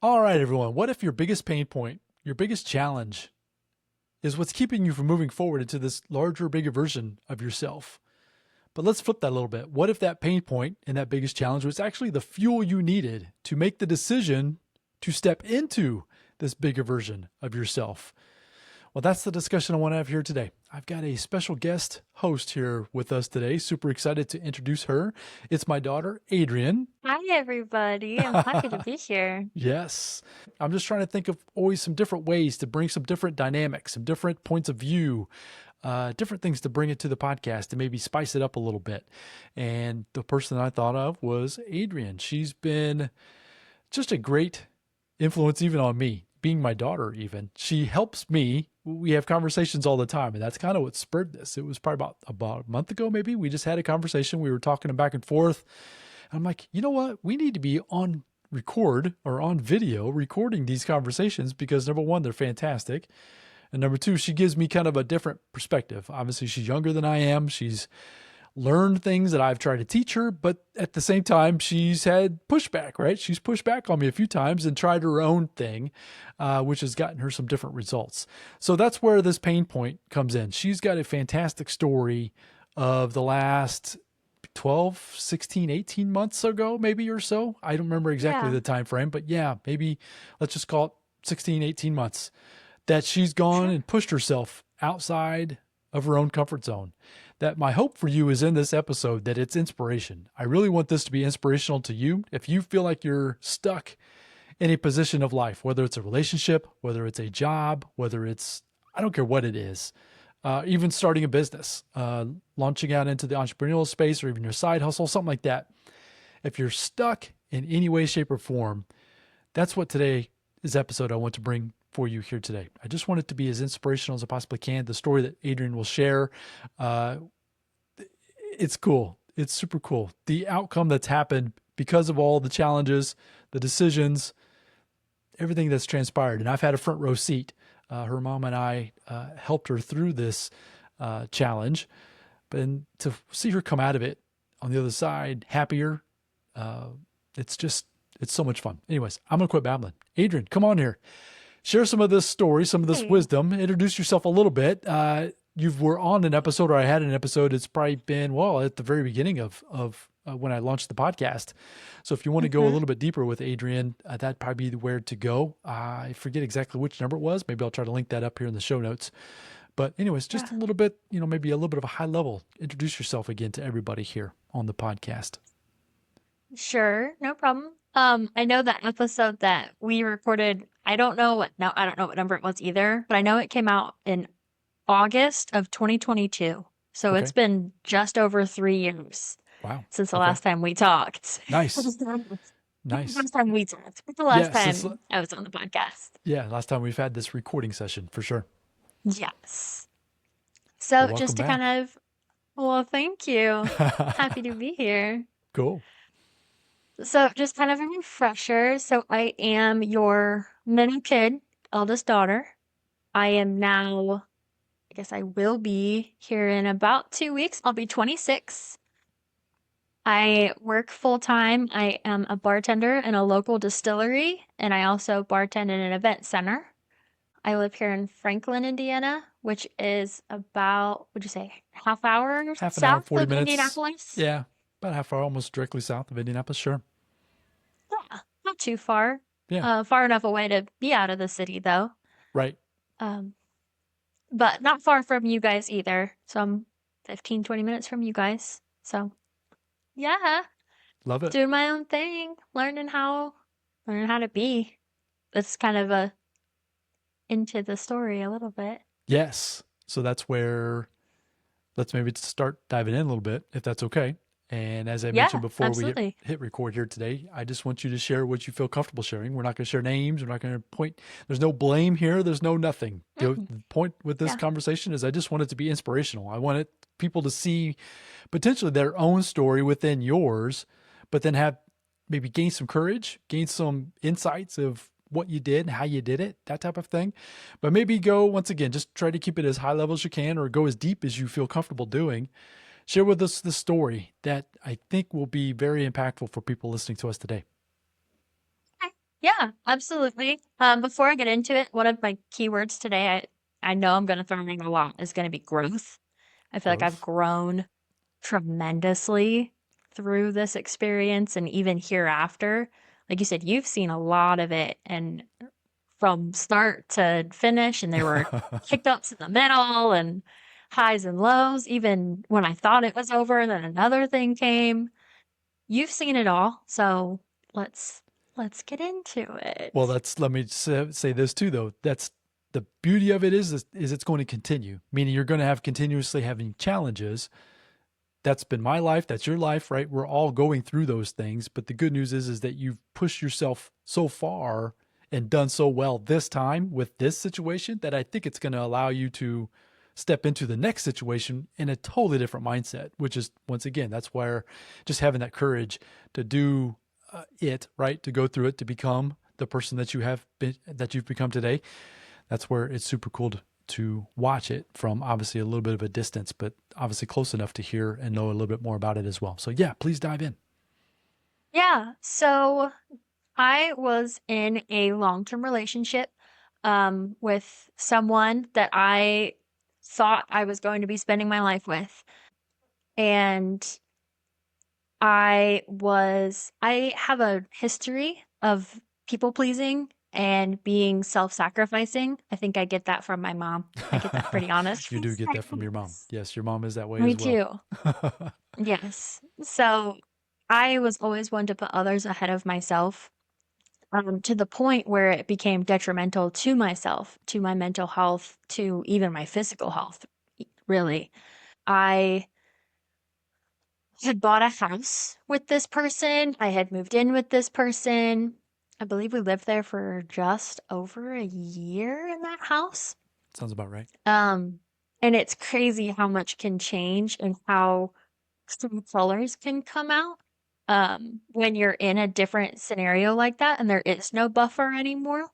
All right, everyone. What if your biggest pain point, your biggest challenge is what's keeping you from moving forward into this larger, bigger version of yourself? But let's flip that a little bit. What if that pain point and that biggest challenge was actually the fuel you needed to make the decision to step into this bigger version of yourself? Well, that's the discussion I want to have here today. I've got a special guest host here with us today. Super excited to introduce her. It's my daughter, Adrienne. Hi, everybody. I'm happy to be here. Yes. I'm just trying to think of always some different ways to bring some different dynamics, some different points of view, different things to bring it to the podcast and maybe spice it up a little bit. And the person I thought of was Adrienne. She's been just a great influence even on me, being my daughter even. She helps me. We have conversations all the time, and that's kind of what spurred this. It was probably about a month ago, maybe. We just had a conversation. We were talking back and forth. And I'm like, you know what? We need to be on record or on video recording these conversations because number one, they're fantastic. And number two, she gives me kind of a different perspective. Obviously, she's younger than I am. She's learned things that I've tried to teach her, but at the same time, she's had pushback, right? She's pushed back on me a few times and tried her own thing, which has gotten her some different results. So that's where this pain point comes in. She's got a fantastic story of the last 12, 16, 18 months ago, maybe or so. I don't remember exactly Yeah, the time frame, but yeah, maybe let's just call it 16, 18 months that she's gone sure. and pushed herself outside of her own comfort zone. That my hope for you is in this episode that it's inspiration. I really want this to be inspirational to you. If you feel like you're stuck in a position of life, whether it's a relationship, whether it's a job, whether it's, I don't care what it is, even starting a business, launching out into the entrepreneurial space or even your side hustle, something like that. If you're stuck in any way, shape, or form, that's what today's episode I want to bring for you here today. I just want it to be as inspirational as I possibly can. The story that Adrienne will share, uh, it's cool. It's super cool. The outcome that's happened because of all the challenges, the decisions, everything that's transpired. And I've had a front row seat. Her mom and I helped her through this challenge, but to see her come out of it on the other side happier, uh, it's so much fun. Anyways, I'm going to quit babbling. Adrienne, come on here. Share some of this story, some of this Hey. wisdom. Introduce yourself a little bit. You were on an episode, or I had an episode. It's probably been, well, at the very beginning of when I launched the podcast. So if you want to go a hmm little bit deeper with Adrienne, that'd probably be where to go. I forget exactly which number it was. Maybe I'll try to link that up here in the show notes. But anyways, just a Yeah, little bit, maybe a little bit of a high level. Introduce yourself again to everybody here on the podcast. sure. No problem. I know that episode that we recorded, I don't know what number it was either, but I know it came out in August of 2022. So it's Okay. been just over 3 years Wow. since the Okay. last time we talked. Nice. Not the Nice. last time we talked, but the last Yes. time I was on the podcast. Last time we've had this recording session for sure. Yes. Well, So welcome just to back. kind of, well, thank you. Happy to be here. Cool. So just kind of a refresher. So I am your middle kid, eldest daughter. I am now, I guess I will be here in about 2 weeks. I'll be 26. I work full time. I am a bartender in a local distillery, and I also bartend in an event center. I live here in Franklin, Indiana, which is about, would you say, half hour Half an hour, south 40 of minutes. Indianapolis? Yeah. About half hour, almost directly south of Indianapolis. Sure. Yeah, not too far. Yeah. Far enough away to be out of the city, though. Right. Um, but not far from you guys either. So I'm 15, 20 minutes from you guys. So yeah, Love it. doing my own thing, learning how to be. That's kind of a into the story a little bit. Yes. So that's where let's maybe start diving in a little bit, if that's okay. And as I mentioned Yeah, before we absolutely. hit record here today, I just want you to share what you feel comfortable sharing. We're not going to share names. We're not going to point. There's no blame here. There's no nothing. The Mm-mm. point with this Yeah, conversation is I just want it to be inspirational. I want people to see potentially their own story within yours, but then have maybe gain some courage, gain some insights of what you did, how you did it, that type of thing. But maybe go once again, just try to keep it as high level as you can or go as deep as you feel comfortable doing. Share with us the story that I think will be very impactful for people listening to us today. okay. Yeah, absolutely. Before I get into it, one of my keywords today, I know I'm going to throw in a lot, is going to be growth. I feel like I've Growth. grown tremendously through this experience and even hereafter. Like you said, you've seen a lot of it, and from start to finish, and there were hiccups in the middle and highs and lows, even when I thought it was over, and then another thing came. You've seen it all, so let's let's get into Well, it. that's let me say this too, though. That's the beauty of it is it's going to continue, meaning you're going to have continuously having challenges. That's been my life. That's your life, right? We're all going through those things. But the good news is that you've pushed yourself so far and done so well this time with this situation that I think it's going to allow you to step into the next situation in a totally different mindset, which is, once again, that's where just having that courage to do it, right? To go through it, to become the person that you have been, that you've become today. That's where it's super cool to watch it from obviously a little bit of a distance, but obviously close enough to hear and know a little bit more about it as well. So yeah, please dive in. Yeah, so I was in a long-term relationship with someone that I thought I was going to be spending my life with. And I have a history of people pleasing and being self-sacrificing. I think I get that from my mom. I get that pretty honest You from do get my that from your mom. parents. Yes, your mom is that way Me as well. too. Yes. So I was always one to put others ahead of myself, to the point where it became detrimental to myself, to my mental health, to even my physical health, really. I had bought a house with this person. I had moved in with this person. I believe we lived there for just over a year in that house. Sounds about right. Um, and it's crazy how much can change and how some colors can come out when you're in a different scenario like that and there is no buffer anymore.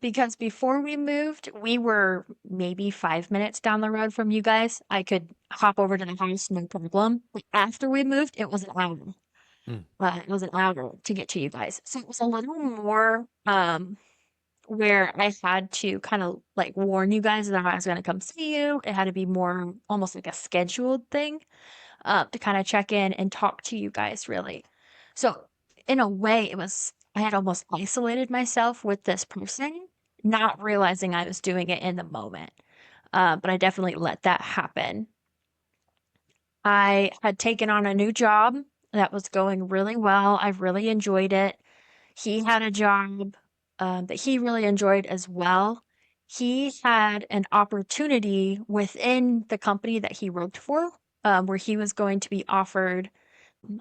Because before we moved, we were maybe 5 minutes down the road from you guys. I could hop over to the house, no problem. But after we moved, it was an hour. Mm. It was an hour to get to you guys. So it was a little more where I had to kind of like warn you guys that I was going to come see you. It had to be more almost like a scheduled thing to kind of check in and talk to you guys, really. So, in a way, I had almost isolated myself with this person, not realizing I was doing it in the moment. But I definitely let that happen. I had taken on a new job that was going really well. I really enjoyed it. He had a job that he really enjoyed as well. He had an opportunity within the company that he worked for, where he was going to be offered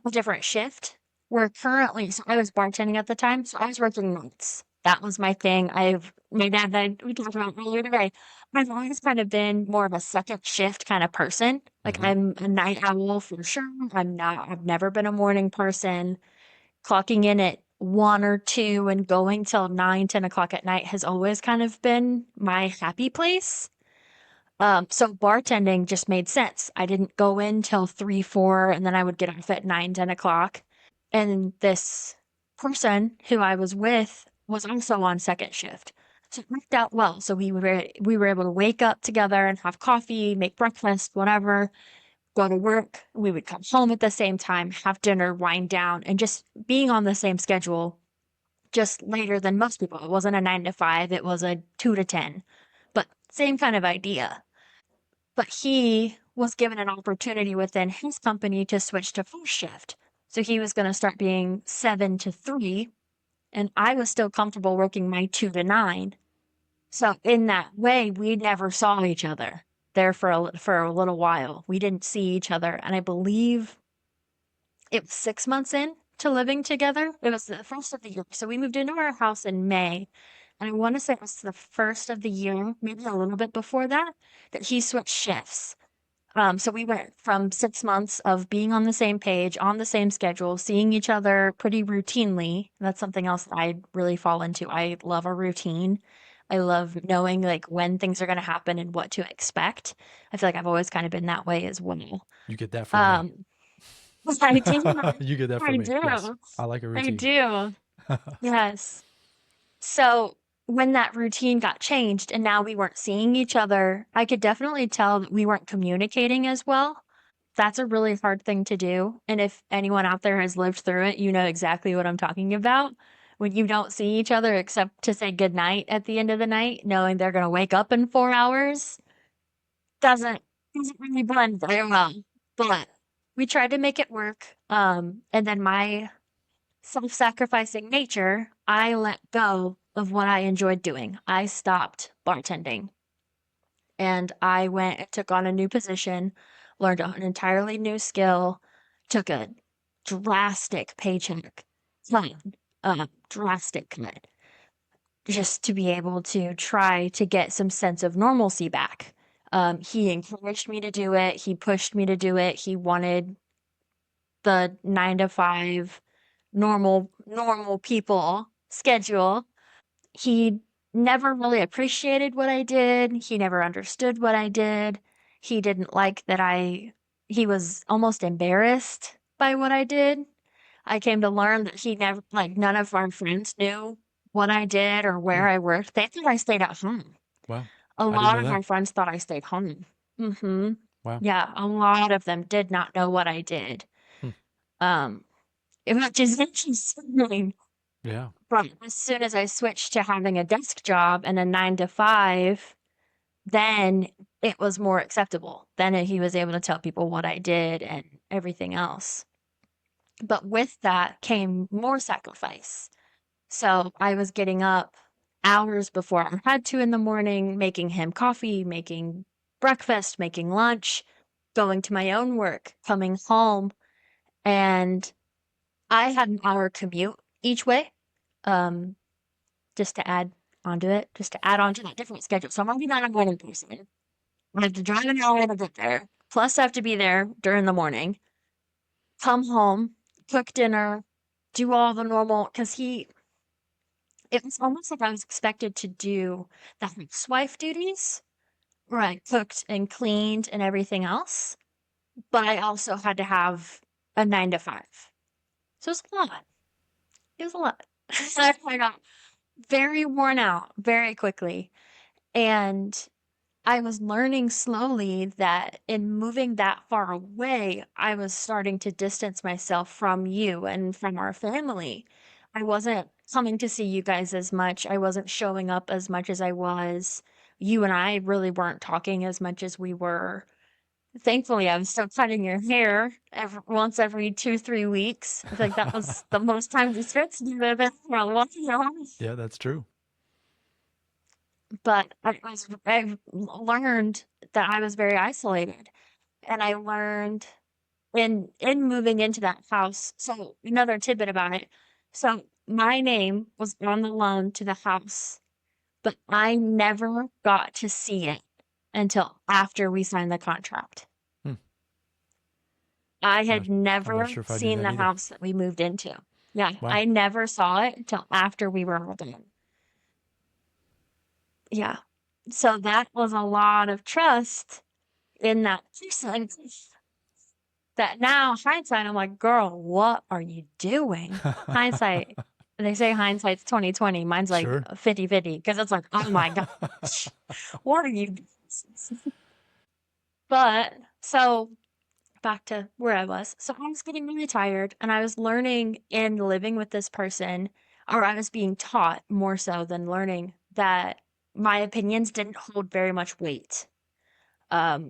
a different shift. Where currently, so I was bartending at the time, so I was working nights. That was my thing. My dad and I, we talked about earlier today. I've always kind of been more of a second shift kind of person. Like Mm-hmm. I'm a night owl for sure. I've never been a morning person. Clocking in at 1 or 2 and going till 9, 10 o'clock at night has always kind of been my happy place. So bartending just made sense. I didn't go in till 3, 4, and then I would get off at 9, 10 o'clock. And this person who I was with was also on second shift. So it worked out well. So we were able to wake up together and have coffee, make breakfast, whatever, go to work. We would come home at the same time, have dinner, wind down, and just being on the same schedule just later than most people. It wasn't a 9 to 5, it was a 2 to 10, but same kind of idea. But he was given an opportunity within his company to switch to first shift. So he was going to start being 7 to 3, and I was still comfortable working my 2 to 9. So in that way, we never saw each other there for a little while. We didn't see each other, and I believe it was 6 months in to living together. It was the first of the year. So we moved into our house in May, and I want to say it was the first of the year, maybe a little bit before that, that he switched shifts. So we went from 6 months of being on the same page, on the same schedule, seeing each other pretty routinely. That's something else that I really fall into. I love a routine. I love knowing like when things are going to happen and what to expect. I feel like I've always kind of been that way as well. You get that from me. Um, I do. You get that I from me. Yes. do. I like a I routine. do. Yes. So when that routine got changed and now we weren't seeing each other, I could definitely tell that we weren't communicating as well. That's a really hard thing to do. And if anyone out there has lived through it, you know exactly what I'm talking about. When you don't see each other except to say goodnight at the end of the night, knowing they're going to wake up in 4 hours, doesn't doesn't really blend very well. But we tried to make it work. And then my self-sacrificing nature, I let go of what I enjoyed doing. I stopped bartending and I went and took on a new position, learned an entirely new skill, took a drastic paycheck cut, drastic cut, just to be able to try to get some sense of normalcy back. He encouraged me to do it. He pushed me to do it. He wanted the 9 to 5 normal people schedule. He never really appreciated what I did. He never understood what I did. He didn't like that he was almost embarrassed by what I did. I came to learn that he never, like, none of our friends knew what I did or Hmm. where I worked. They thought I stayed at home. Wow. A I didn't lot know of that. my friends thought I stayed home. Mm-hmm. Wow. Yeah, a lot of them did not know what I did. Hmm. Um, which is interesting. Yeah. But as soon as I switched to having a desk job and a 9 to 5, then it was more acceptable. Then he was able to tell people what I did and everything else. But with that came more sacrifice. So I was getting up hours before I had to in the morning, making him coffee, making breakfast, making lunch, going to my own work, coming home, and I had an hour commute each way. Um, just to add onto it, just to add on to that different schedule. So I'm already not a morning person. I have to drive an hour to get there. Plus, I have to be there during the morning. Come home, cook dinner, do all the normal. It was almost like I was expected to do the housewife duties, where I cooked and cleaned and everything else. But I also had to have a 9 to 5. So it was a lot. It was a lot. I got very worn out very quickly. And I was learning slowly that in moving that far away, I was starting to distance myself from you and from our family. I wasn't coming to see you guys as much. I wasn't showing up as much as I was. You and I really weren't talking as much as we were. Thankfully, I was still cutting your hair once every 2, 3 weeks. I think that was the most time we spent together for a long time. Yeah, that's true. But I learned that I was very isolated, and I learned in moving into that house. So another tidbit about it. So my name was on the loan to the house, but I never got to see it until after we signed the contract. Hmm. I I'm not. had I'm not never sure if I knew seen that the either. house that we moved into. Yeah, Wow. I never saw it until after we were all done. Yeah. So that was a lot of trust in that person that now hindsight, I'm like, girl, what are you doing? Hindsight, they say hindsight's 20/20. Mine's like Sure. 50/50 because it's like, oh my gosh, what are you doing? But so back to where I was. So I was getting really tired and I was learning in living with this person, or I was being taught more so than learning that my opinions didn't hold very much weight.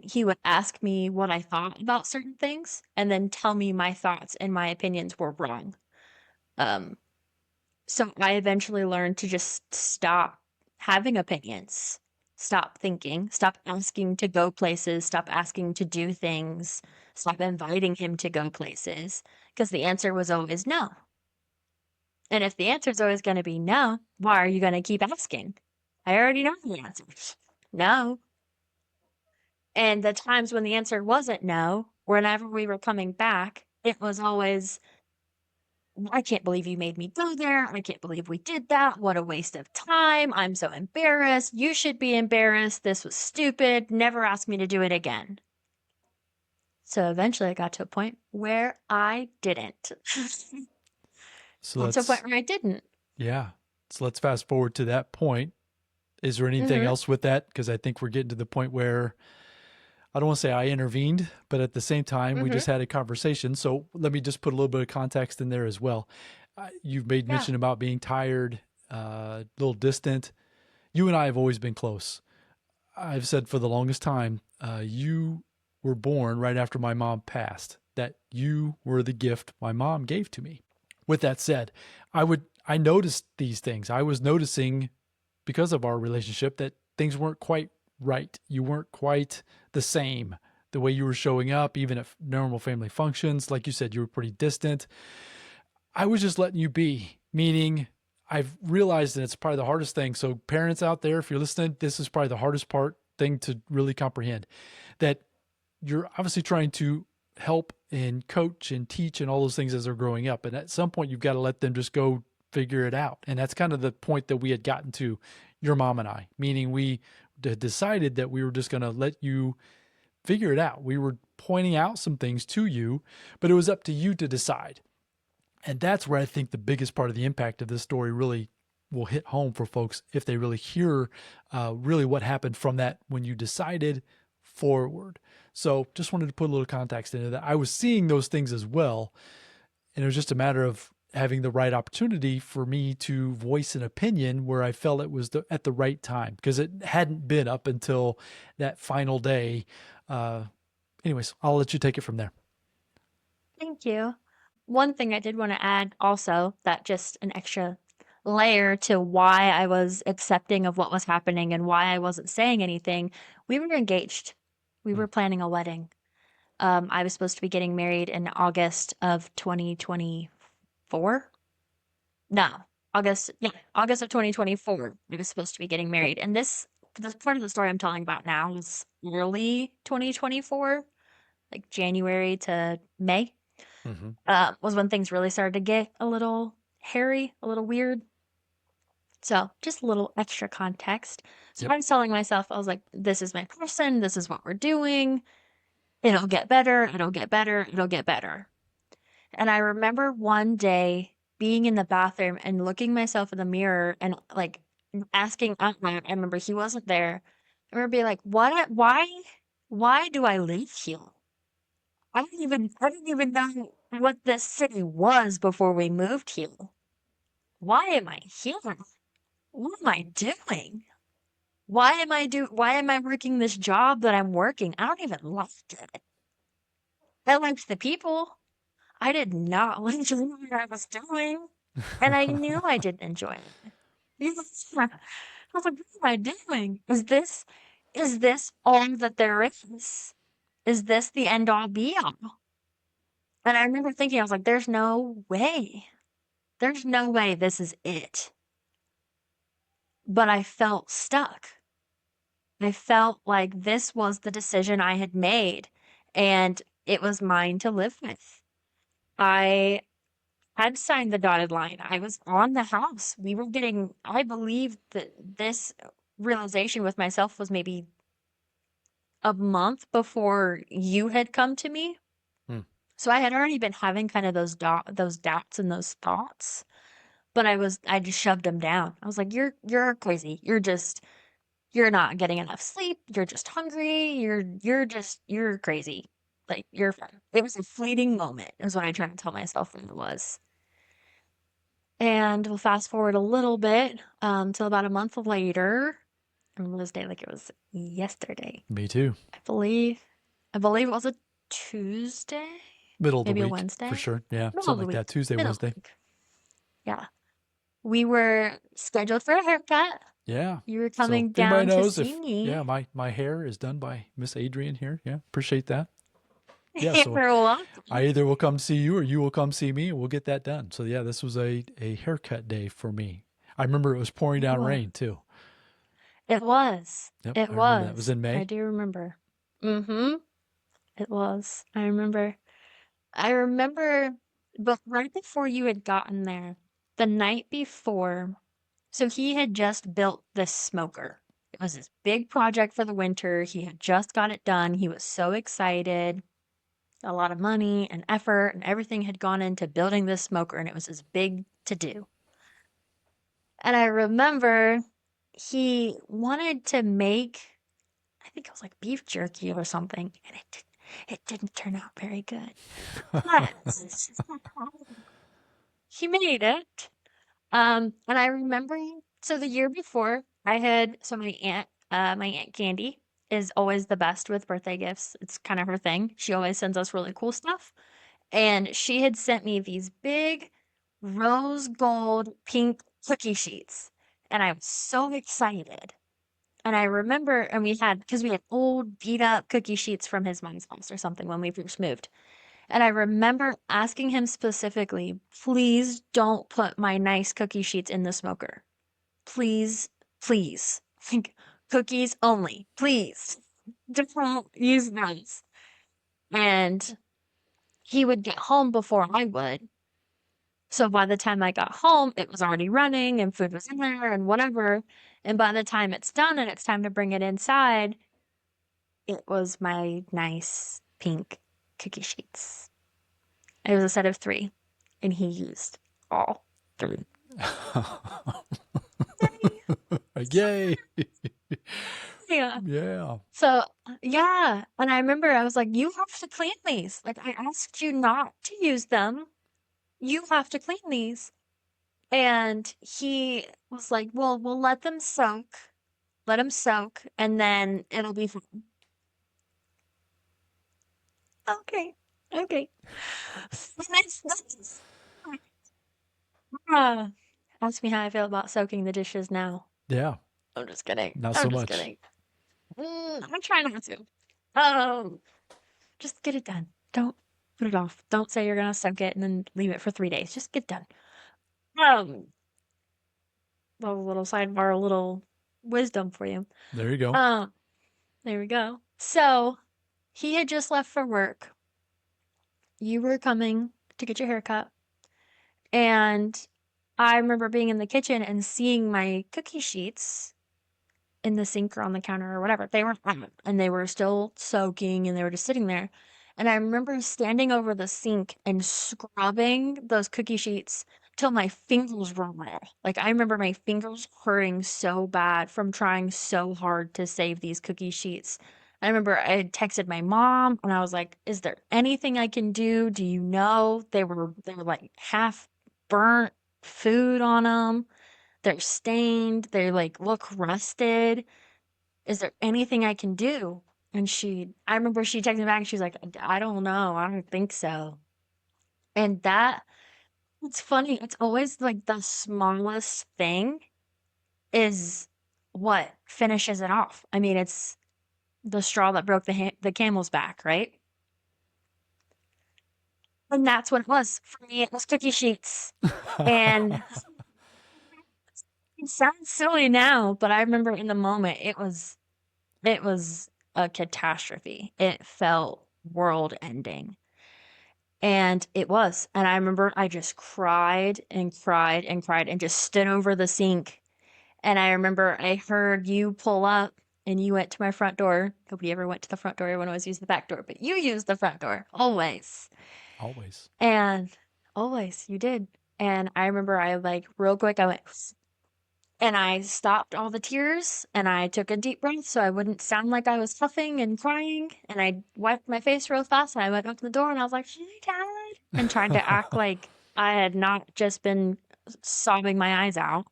He would ask me what I thought about certain things and then tell me my thoughts and my opinions were wrong. Um, so I eventually learned to just stop having opinions, stop thinking, stop asking to go places, stop asking to do things, stop inviting him to go places, because the answer was always no. And if the answer is always going to be no, why are you going to keep asking? I already know the answer. No. And the times when the answer wasn't no, whenever we were coming back, it was always, I can't believe you made me go there. I can't believe we did that. What a waste of time. I'm so embarrassed. You should be embarrassed. This was stupid. Never ask me to do it again. So eventually I got to a point where I didn't. So Got to a point that's where I didn't. yeah. So let's fast forward to that point. Is there anything Mm-hmm. else with that? Because I think we're getting to the point where I don't want to say I intervened, but at the same time, we Mm-hmm. just had a conversation. So let me just put a little bit of context in there as well. You've made Yeah. mention about being tired, a little distant. You and I have always been close. I've said for the longest time, you were born right after my mom passed, that you were the gift my mom gave to me. With that said, I noticed these things. I was noticing because of our relationship that things weren't quite right. You weren't quite the same. The way you were showing up, even at normal family functions, like you said, you were pretty distant. I was just letting you be, meaning I've realized that it's probably the hardest thing. So, parents out there, if you're listening, this is probably the hardest part thing to really comprehend, that you're obviously trying to help and coach and teach and all those things as they're growing up. And at some point, you've got to let them just go figure it out. And that's kind of the point that we had gotten to, your mom and I, meaning we had decided that we were just going to let you figure it out. We were pointing out some things to you, but it was up to you to decide. And that's where I think the biggest part of the impact of this story really will hit home for folks if they really hear really what happened from that when you decided forward. So just wanted to put a little context into that. I was seeing those things as well. And it was just a matter of having the right opportunity for me to voice an opinion where I felt it was at the right time, because it hadn't been up until that final day. Uh, Anyways, I'll let you take it from there. Thank you. One thing I did want to add also, that just an extra layer to why I was accepting of what was happening and why I wasn't saying anything. We were engaged. We Hmm. were planning a wedding. I was supposed to be getting married in August of 2024. No, August of 2024. We was supposed to be getting married. And this part of the story I'm telling about now was early 2024, like January to May, Mm-hmm. was when things really started to get a little hairy, a little weird. So just a little extra context. So Yep. I was telling myself, I was like, this is my person. This is what we're doing. It'll get better. It'll get better. It'll get better. And I remember one day being in the bathroom and looking myself in the mirror and like asking out loud. I remember he wasn't there. I remember being like, why do I live here? I didn't even know what this city was before we moved here. Why am I here? What am I doing? Why am I working this job that I'm working? I don't even like it. I liked the people. I did not enjoy what I was doing. And I knew I didn't enjoy it. Yes. I was like, what am I doing? Is this all that there is? Is this the end all be all? And I remember thinking, I was like, there's no way. There's no way this is it. But I felt stuck. I felt like this was the decision I had made and it was mine to live with. I had signed the dotted line. I was on the house. I believe that this realization with myself was maybe a month before you had come to me. Hmm. So I had already been having kind of those doubts and those thoughts, but I just shoved them down. I was like, you're crazy. You're not getting enough sleep. You're just hungry. You're crazy. Like it was a fleeting moment is what I tried to tell myself that it was. And we'll fast forward a little bit, till about a month later. I remember this day like it was yesterday. Me too. I believe I believe it was a Tuesday, Middle of the maybe a week for Wednesday. sure. Yeah. Middle of Something the like that. week. Tuesday, Middle of the Wednesday. week. Yeah. We were scheduled for a haircut. Yeah. You were So coming if anybody down to knows, see if yeah, me. my hair is done by Miss Adrienne here. Yeah. Appreciate that. Yeah. You So were I welcome. either will come see you or you will come see me and we'll get that done. So yeah, this was a haircut day for me. I remember it was pouring It down was. rain too. It was. Yep. It I remember that. It was was. in I May. do remember. Mm-hmm. It was. I remember. I remember, but right before you had gotten there, the night before, so he had just built this smoker. It was this big project for the winter. He had just got it done. He was so excited. A lot of money and effort and everything had gone into building this smoker, and it was this big to do. And I remember he wanted to make, I think it was like beef jerky or something, and it didn't turn out very good. But he made it. And I remember, so the year before, so my aunt Candy is always the best with birthday gifts. It's kind of her thing. She always sends us really cool stuff. And she had sent me these big rose gold pink cookie sheets. And I was so excited. And I remember, and because we had old beat up cookie sheets from his mom's house or something when we first moved. And I remember asking him specifically, please don't put my nice cookie sheets in the smoker. Please, please. Like cookies only. Please. Don't use those. And he would get home before I would. So by the time I got home, it was already running and food was in there and whatever. And by the time it's done and it's time to bring it inside, it was my nice pink cookie sheets. It was a set of three, and he used all three. Yay. Yeah. Yeah. So, yeah. And I remember I was like, you have to clean these. Like, I asked you not to use them. You have to clean these. And he was like, well, we'll let them soak. Let them soak, and then it'll be fine. Okay. Okay. That's- Ah. Ask me how I feel about soaking the dishes now. Yeah. I'm just kidding. Not I'm so just much. kidding. I'm trying not to. Um, just get it done. Don't put it off. Don't say you're gonna soak it and then leave it for 3 days. Just get done. Um, a little sidebar, a little wisdom for you. There you go. Um, there we go. So he had just left for work. You were coming to get your hair cut, and I remember being in the kitchen and seeing my cookie sheets in the sink or on the counter or whatever. They were on and they were still soaking and they were just sitting there. And I remember standing over the sink and scrubbing those cookie sheets till my fingers were red. Like I remember my fingers hurting so bad from trying so hard to save these cookie sheets. I remember I had texted my mom and I was like, "Is there anything I can do? Do you know?" They were like half burnt food on them. They're stained. They like look rusted. Is there anything I can do? And I remember she texted me back and she's like, I don't know. I don't think so. And it's funny. It's always like the smallest thing is what finishes it off. I mean, it's the straw that broke the camel's back, right? And that's what it was. For me, it was cookie sheets. And it sounds silly now, but I remember in the moment it was a catastrophe. It felt world ending. And it was. And I remember I just cried and cried and cried and just stood over the sink. And I remember I heard you pull up and you went to my front door. Nobody ever went to the front door. Everyone always used the back door, but you used the front door always. Always. And always you did. And I remember I like real quick, I went, and I stopped all the tears and I took a deep breath so I wouldn't sound like I was huffing and crying. And I wiped my face real fast and I went up to the door and I was like, "Hey, Dad," and trying to act like I had not just been sobbing my eyes out.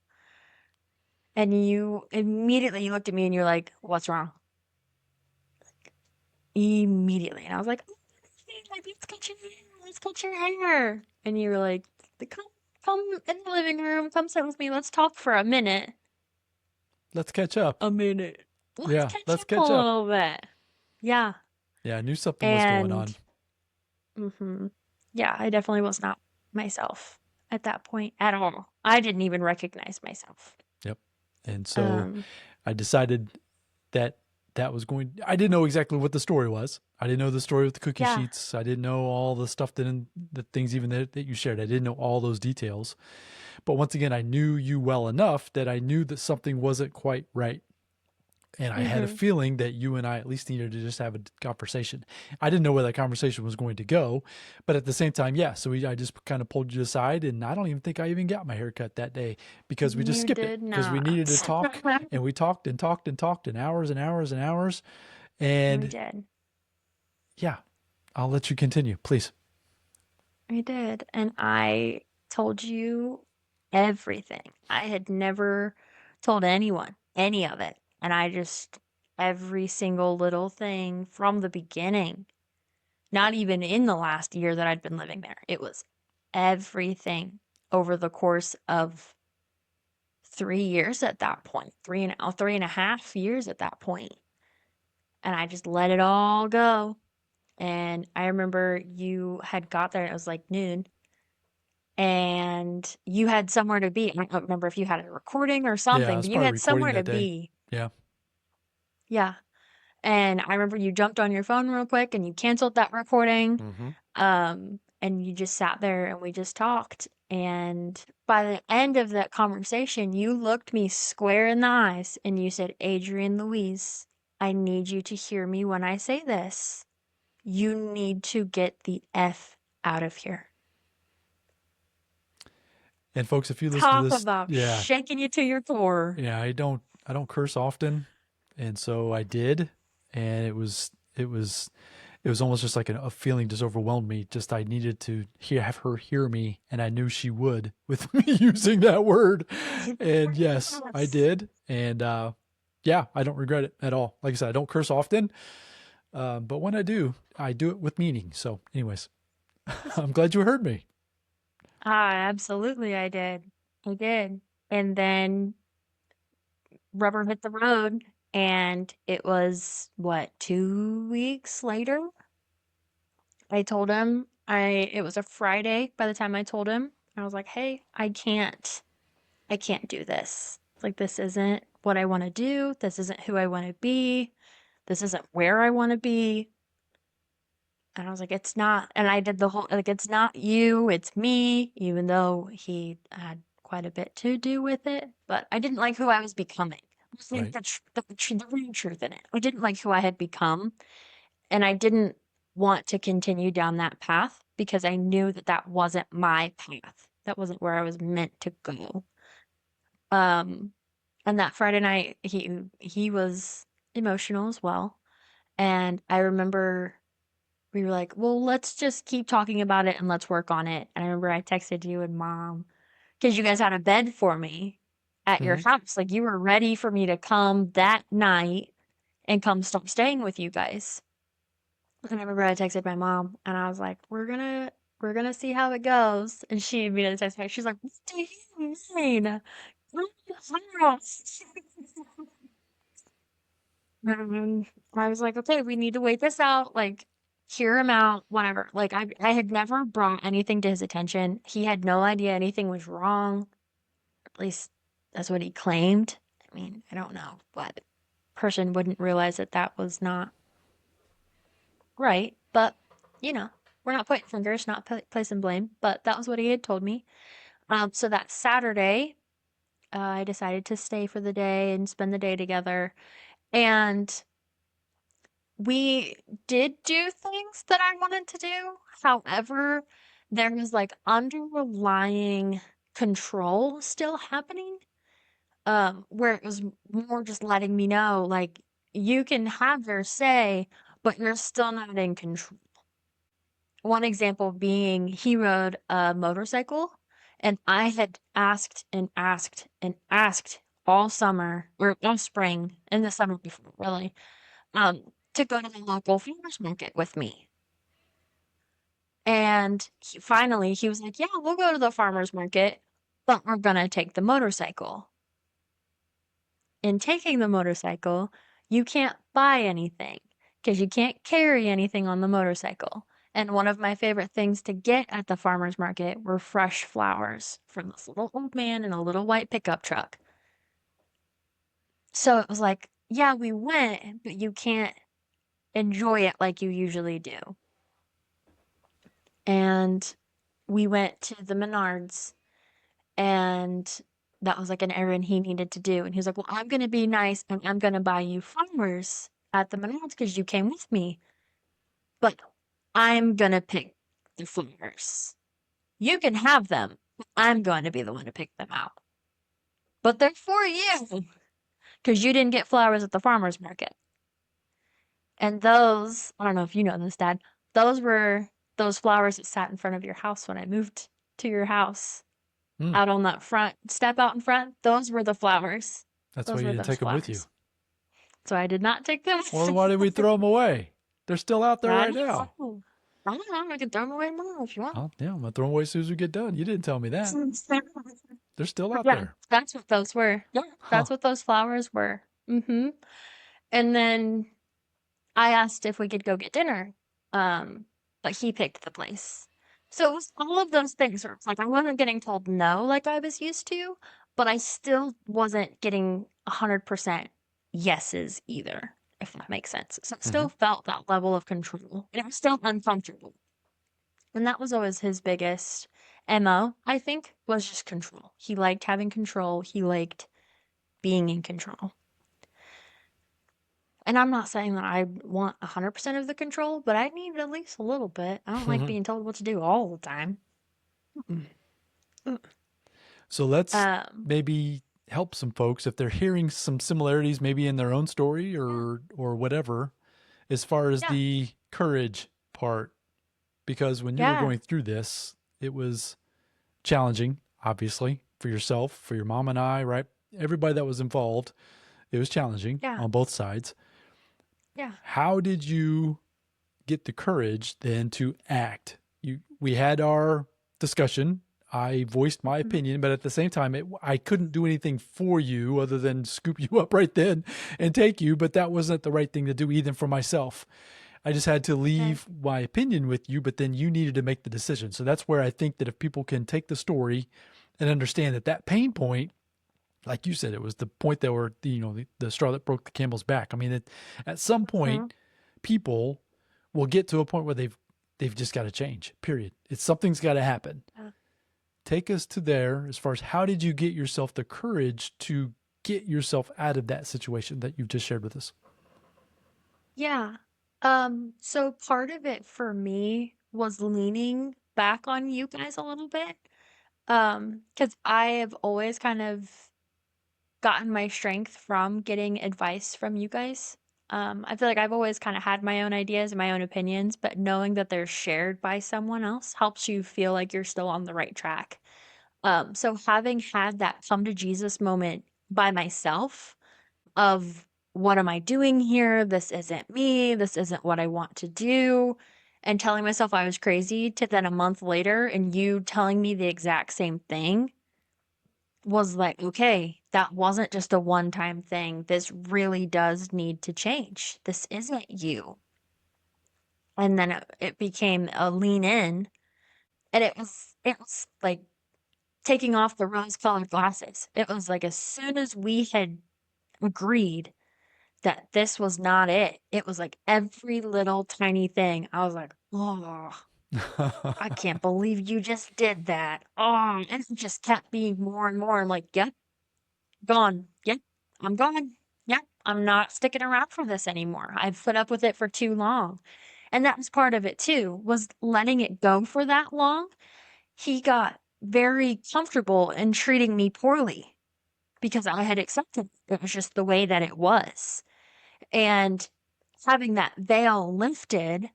And you immediately looked at me and you're like, "What's wrong?" Immediately. And I was like, like, "Let's get your hair. Let's get your hair." And you were like, "Come, come in the living room. Come sit with me. Let's talk for a minute." Let's catch up. A minute. Let's Yeah. catch Let's up a catch up. little bit. Yeah. Yeah. I knew something was going on. And yeah, I definitely was not myself at that point at all. I didn't even recognize myself. Yep. And so Um, I decided that I didn't know exactly what the story was. I didn't know the story with the cookie yeah. sheets. I didn't know all the stuff the things even that you shared. I didn't know all those details. But once again, I knew you well enough that I knew that something wasn't quite right. And I had a Mm-hmm. feeling that you and I at least needed to just have a conversation. I didn't know where that conversation was going to go, but at the same time, yeah. So I just kind of pulled you aside, and I don't even think I even got my haircut that day because we just You skipped it did because we needed to not. talk, and we talked and talked and talked and hours and hours and hours. We And did. yeah, I'll let you continue, please. We did. And I told you everything. I had never told anyone any of it. And I just, every single little thing from the beginning, not even in the last year that I'd been living there, it was everything over the course of 3 years at that point, 3.5 years at that point. And I just let it all go. And I remember you had got there, it was like noon, and you had somewhere to be. I don't remember if you had a recording or Yeah, I something, was but you probably had recording somewhere to that day. be. Yeah. Yeah. And I remember you jumped on your phone real quick and you canceled that recording. Mm-hmm. And you just sat there and we just talked. And by the end of that conversation, you looked me square in the eyes and you said, Adrienne Louise, I need you to hear me when I say this. You need to get the F out of here. And folks, if you listen to Talk this, about yeah, shaking you to your core. yeah, I don't curse often, and so I did, and it was almost just like a feeling just overwhelmed me. Just I needed to have her hear me, and I knew she would with me using that word. And yes, I Yes. did, and yeah, I don't regret it at all. Like I said, I don't curse often, but when I do it with meaning. So, anyways, I'm glad you heard me. Absolutely, I did. I did. And then rubber hit the road, and it was what, 2 weeks later? I told him it was a Friday by the time I told him. I was like, "Hey, I can't do this. Like this isn't what I want to do. This isn't who I want to be. This isn't where I want to be." And I was like, "It's not." And I did the whole like it's not you, it's me, even though he had quite a bit to do with it, but I didn't like who I was becoming. That's like Right, the real truth in it. I didn't like who I had become. And I didn't want to continue down that path because I knew that that wasn't my path. That wasn't where I was meant to go. Um, and that Friday night, he was emotional as well. And I remember we were like, well, let's just keep talking about it and let's work on it. And I remember I texted you and mom because you guys had a bed for me at your hmm house. Like you were ready for me to come that night and come start staying with you guys. And I remember I texted my mom and I was like, we're gonna see how it goes. And she immediately texted me. She's like, what do you mean? What the hell? And I was like, okay, we need to wait this out, like hear him out, whatever. Like I had never brought anything to his attention. He had no idea anything was wrong. At least that's what he claimed. I mean, I don't know what person wouldn't realize that that was not right, but you know, we're not pointing fingers, not placing blame, but that was what he had told me. So that Saturday, I decided to stay for the day and spend the day together. And we did do things that I wanted to do. However, there was like underlying control still happening, where it was more just letting me know, like, you can have your say, but you're still not in control. One example being he rode a motorcycle, and I had asked and asked and asked all summer, or all spring, and the summer before, really, to go to the local farmers market with me. And finally, he was like, "Yeah, we'll go to the farmers market, but we're gonna take the motorcycle." In taking the motorcycle, you can't buy anything because you can't carry anything on the motorcycle. And one of my favorite things to get at the farmer's market were fresh flowers from this little old man in a little white pickup truck. So it was like, yeah, we went, but you can't enjoy it like you usually do. And we went to the Menards and that was like an errand he needed to do. And he was like, well, I'm going to be nice and I'm going to buy you flowers at the Menards because you came with me. But I'm going to pick the flowers. You can have them, but I'm going to be the one to pick them out. But they're for you because you didn't get flowers at the farmer's market. And those, I don't know if you know this, Dad, those were those flowers that sat in front of your house when I moved to your house. Hmm. Out on that front step out in front, those were the flowers. That's why Those you were didn't those take them with you. flowers. So I did not take them Well, with then me. why did we throw them away? They're still out there I right don't now. know. I don't know. I can throw them away tomorrow if you want. Oh, yeah, I'm going to throw them away as soon as we get done. You didn't tell me that. They're still out Yeah, there. that's what those were. Yeah, Huh. that's what those flowers were. Mm-hmm. And then I asked if we could go get dinner. But he picked the place. So it was all of those things where it's like I wasn't getting told no like I was used to, but I still wasn't getting 100% yeses either, if that makes sense. So it Mm-hmm. still felt that level of control. And it was still uncomfortable. And that was always his biggest MO, I think, was just control. He liked having control. He liked being in control. And I'm not saying that I want 100% of the control, but I need at least a little bit. I don't like being told what to do all the time. So let's Um, maybe help some folks if they're hearing some similarities, maybe in their own story yeah, or whatever, as far as yeah, the courage part. Because when you were yeah, going through this, it was challenging, obviously, for yourself, for your mom and I, right? Everybody that was involved, it was challenging yeah, on both sides. yeah. How did you get the courage then to act? We had our discussion. I voiced my Mhm. opinion, but at the same time, I couldn't do anything for you other than scoop you up right then and take you. But that wasn't the right thing to do, even for myself. I just had to Right. leave my opinion with you, but then you needed to make the decision. So that's where I think that if people can take the story and understand that that pain point, like you said, it was the point that were the straw that broke the camel's back. I mean, at some Mhm. point, people will get to a point where they've just got to change. Period. It's something's got to happen. Yeah. Take us to there as far as how did you get yourself the courage to get yourself out of that situation that you've just shared with us? Yeah. So part of it for me was leaning back on you guys a little bit. Because I have always kind of gotten my strength from getting advice from you guys. I feel like I've always kind of had my own ideas and my own opinions, but knowing that they're shared by someone else helps you feel like you're still on the right track. So having had that come to Jesus moment by myself of what am I doing here? This isn't me. This isn't what I want to do. And telling myself I was crazy to then a month later and you telling me the exact same thing was like, okay, that wasn't just a one time thing. This really does need to change. This isn't you. And then it became a lean in and it was like taking off the rose colored glasses. It was like as soon as we had agreed that this was not it, it was like every little tiny thing. I was like, oh, I can't believe you just did that. Oh, and it just kept being more and more. I'm like, yep, gone. Yep, I'm gone. Yep, I'm not sticking around for this anymore. I've put up with it for too long. And that was part of it too, was letting it go for that long. He got very comfortable in treating me poorly because I had accepted it. It was just the way that it was. And having that veil lifted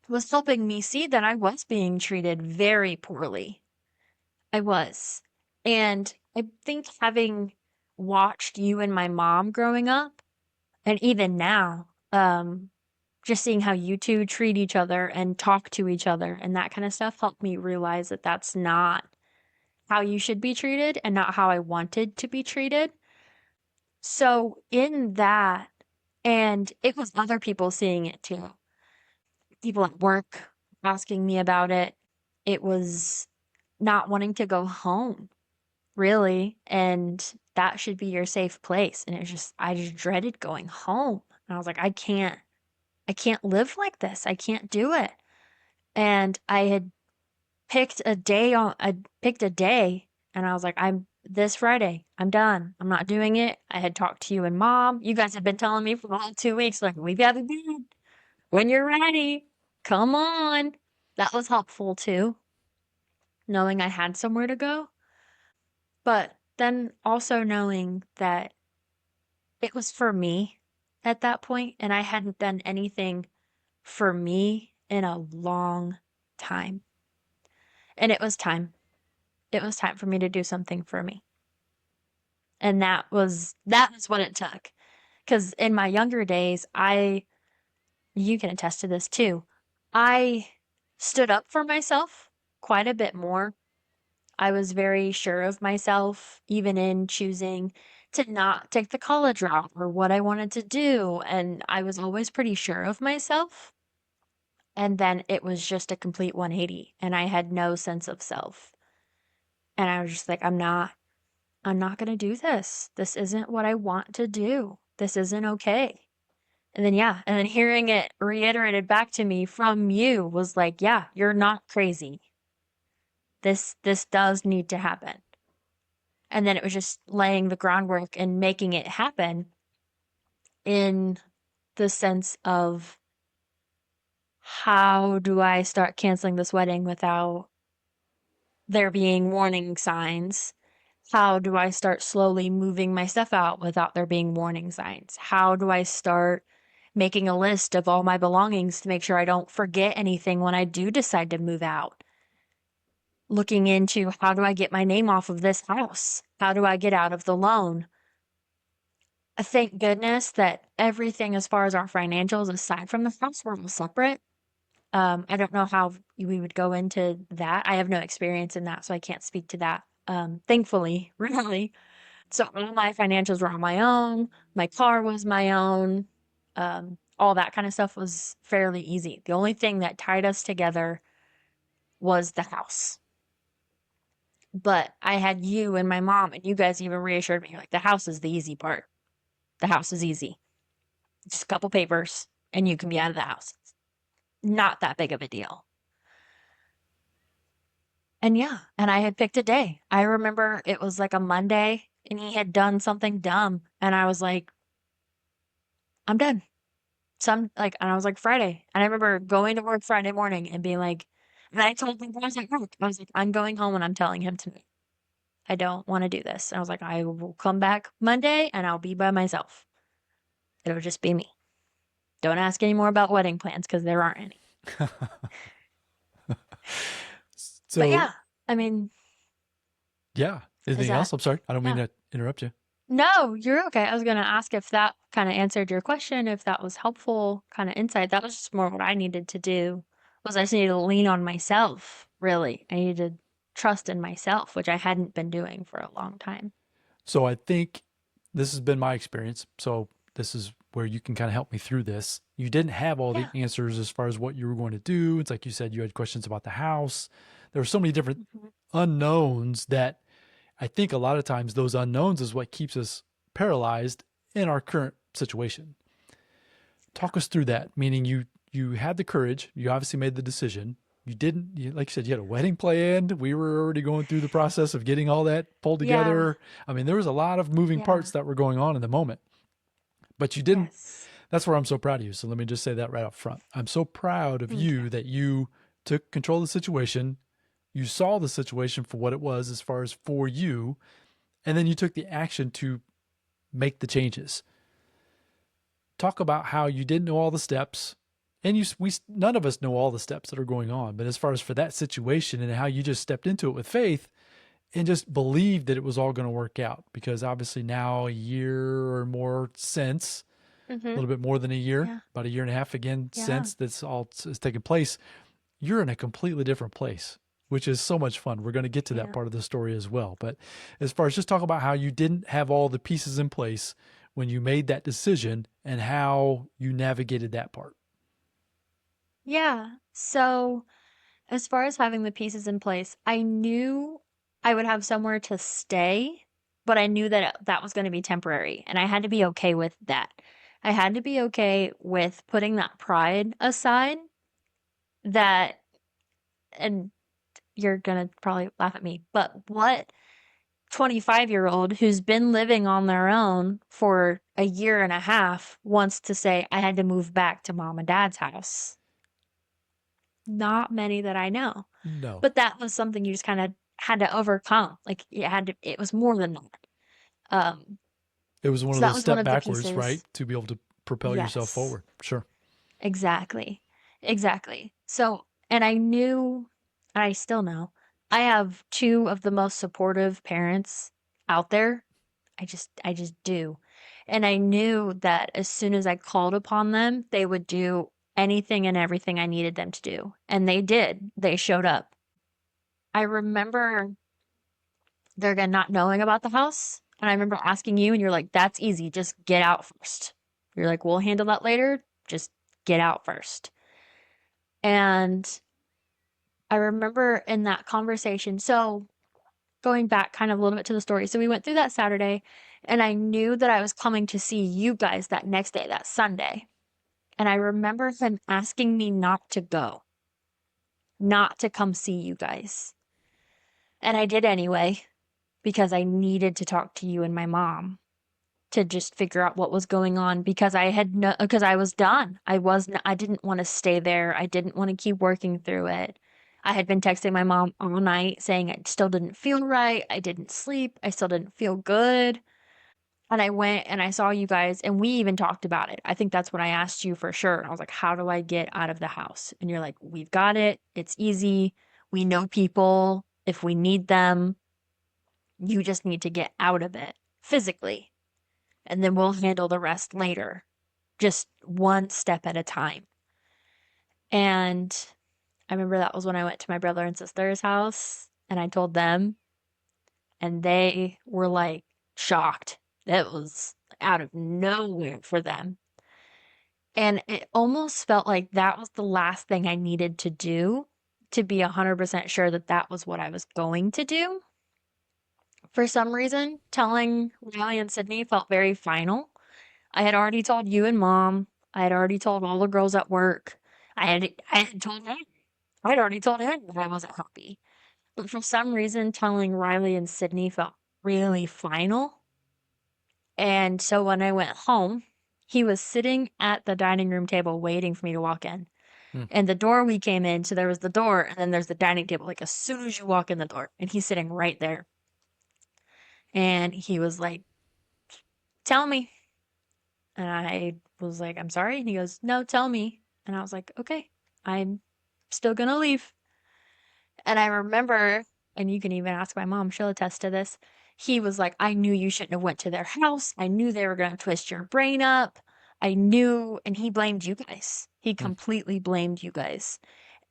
was helping me see that I was being treated very poorly. I was. And I think having watched you and my mom growing up, and even now, just seeing how you two treat each other and talk to each other and that kind of stuff helped me realize that that's not how you should be treated and not how I wanted to be treated. So, in that, and it was other people seeing it too. People at work asking me about it. It was not wanting to go home, really, and that should be your safe place. And it's just, I just dreaded going home. And I was like, I can't live like this. I can't do it. And I had picked a day and I was like, this Friday, I'm done. I'm not doing it. I had talked to you and mom. You guys have been telling me for the whole 2 weeks, like, we've got to do it when you're ready. Come on. That was helpful too, knowing I had somewhere to go. But then also knowing that it was for me at that point, and I hadn't done anything for me in a long time. And it was time. It was time for me to do something for me. And that was what it took. Because in my younger days, you can attest to this too. I stood up for myself quite a bit more. I was very sure of myself, even in choosing to not take the college route or what I wanted to do. And I was always pretty sure of myself. And then it was just a complete 180, and I had no sense of self. And I was just like, I'm not going to do this. This isn't what I want to do. This isn't okay. And then, yeah, and then hearing it reiterated back to me from you was like, yeah, you're not crazy. This does need to happen. And then it was just laying the groundwork and making it happen in the sense of, how do I start canceling this wedding without there being warning signs? How do I start slowly moving my stuff out without there being warning signs? How do I start making a list of all my belongings to make sure I don't forget anything when I do decide to move out? Looking into, how do I get my name off of this house? How do I get out of the loan? Thank goodness that everything as far as our financials, aside from the house, were all separate. I don't know how we would go into that. I have no experience in that, so I can't speak to that. Thankfully, really. So all my financials were on my own. My car was my own. All that kind of stuff was fairly easy. The only thing that tied us together was the house. But I had you and my mom, and you guys even reassured me, like, the house is the easy part. The house is easy. Just a couple papers, and you can be out of the house. It's not that big of a deal. And yeah, and I had picked a day. I remember it was like a Monday, and he had done something dumb, and I was like, I'm done. And I was like, Friday. And I remember going to work Friday morning and being like, and I told the boys at work, I was like, I'm going home and I'm telling him to move. I don't want to do this. And I was like, I will come back Monday and I'll be by myself. It'll just be me. Don't ask any more about wedding plans because there aren't any. But So, yeah, I mean, yeah. is Anything else? that, I'm sorry. I don't mean yeah. to interrupt you. No, you're okay. I was going to ask if that kind of answered your question, if that was helpful kind of insight. That was just more what I needed to do. Was I just needed to lean on myself, really. I needed to trust in myself, which I hadn't been doing for a long time. So I think this has been my experience. So this is where you can kind of help me through this. You didn't have all the Yeah. answers as far as what you were going to do. It's like you said, you had questions about the house. There were so many different Mhm. unknowns that I think a lot of times those unknowns is what keeps us paralyzed in our current situation. Yeah. Talk us through that, meaning you had the courage, you obviously made the decision. You didn't, like you said, you had a wedding planned. We were already going through the process of getting all that pulled Yeah. together. I mean, there was a lot of moving Yeah. parts that were going on in the moment, but you didn't. Yes. That's where I'm so proud of you. So let me just say that right up front. I'm so proud of Thank you. you that you took control of the situation. You saw the situation for what it was as far as for you, and then you took the action to make the changes. Talk about how you didn't know all the steps, and we none of us know all the steps that are going on. But as far as for that situation and how you just stepped into it with faith and just believed that it was all going to work out, because obviously now a year or more since, a Mm-hmm. little bit more than a year, Yeah. about a year and a half again Yeah. since this all has taken place, you're in a completely different place, which is so much fun. We're going to get to that Yeah. part of the story as well. But as far as just talk about how you didn't have all the pieces in place when you made that decision and how you navigated that part. Yeah. So, as far as having the pieces in place, I knew I would have somewhere to stay, but I knew that that was going to be temporary, and I had to be okay with that. I had to be okay with putting that pride aside, that, and you're going to probably laugh at me, but what 25-year-old who's been living on their own for a year and a half wants to say, I had to move back to mom and dad's house. Not many that I know. No. But that was something you just kind of had to overcome. Like it was more than that. Um, It was one so of that those was one step of the backwards, right? pieces. To be able to propel yourself Yes, forward. Sure. exactly. Exactly. So, and I knew, and I still know, I have two of the most supportive parents out there. I just do. And I knew that as soon as I called upon them, they would do anything and everything I needed them to do. And they did. They showed up. I remember they're again not knowing about the house. And I remember asking you, and you're like, that's easy. Just get out first. You're like, we'll handle that later. Just get out first. And I remember in that conversation, so going back kind of a little bit to the story. So we went through that Saturday, and I knew that I was coming to see you guys that next day, that Sunday. And I remember him asking me not to go, not to come see you guys. And I did anyway, because I needed to talk to you and my mom to just figure out what was going on because I had no, because I was done. I didn't want to stay there. I didn't want to keep working through it. I had been texting my mom all night saying I still didn't feel right. I didn't sleep. I still didn't feel good. And I went and I saw you guys and we even talked about it. I think that's when I asked you for sure. I was like, how do I get out of the house? And you're like, we've got it. It's easy. We know people if we need them. You just need to get out of it physically and then we'll handle the rest later, just one step at a time. And I remember that was when I went to my brother and sister's house and I told them, and they were like shocked. It was out of nowhere for them. And it almost felt like that was the last thing I needed to do to be 100% sure that that was what I was going to do. For some reason, telling Riley and Sydney felt very final. I had already told you and mom. I had already told all the girls at work. I had told him. I'd already told him that I wasn't happy. But for some reason, telling Riley and Sydney felt really final. And so when I went home, he was sitting at the dining room table waiting for me to walk in. Hmm. And the door we came in, so there was the door, and then there's the dining table, like as soon as you walk in the door. And he's sitting right there. And he was like, tell me. And I was like, I'm sorry. And he goes, no, tell me. And I was like, okay, I'm still gonna leave. And I remember, and you can even ask my mom, she'll attest to this. He was like, I knew you shouldn't have went to their house. I knew they were gonna twist your brain up. I knew, and he blamed you guys. He Hmm. completely blamed you guys.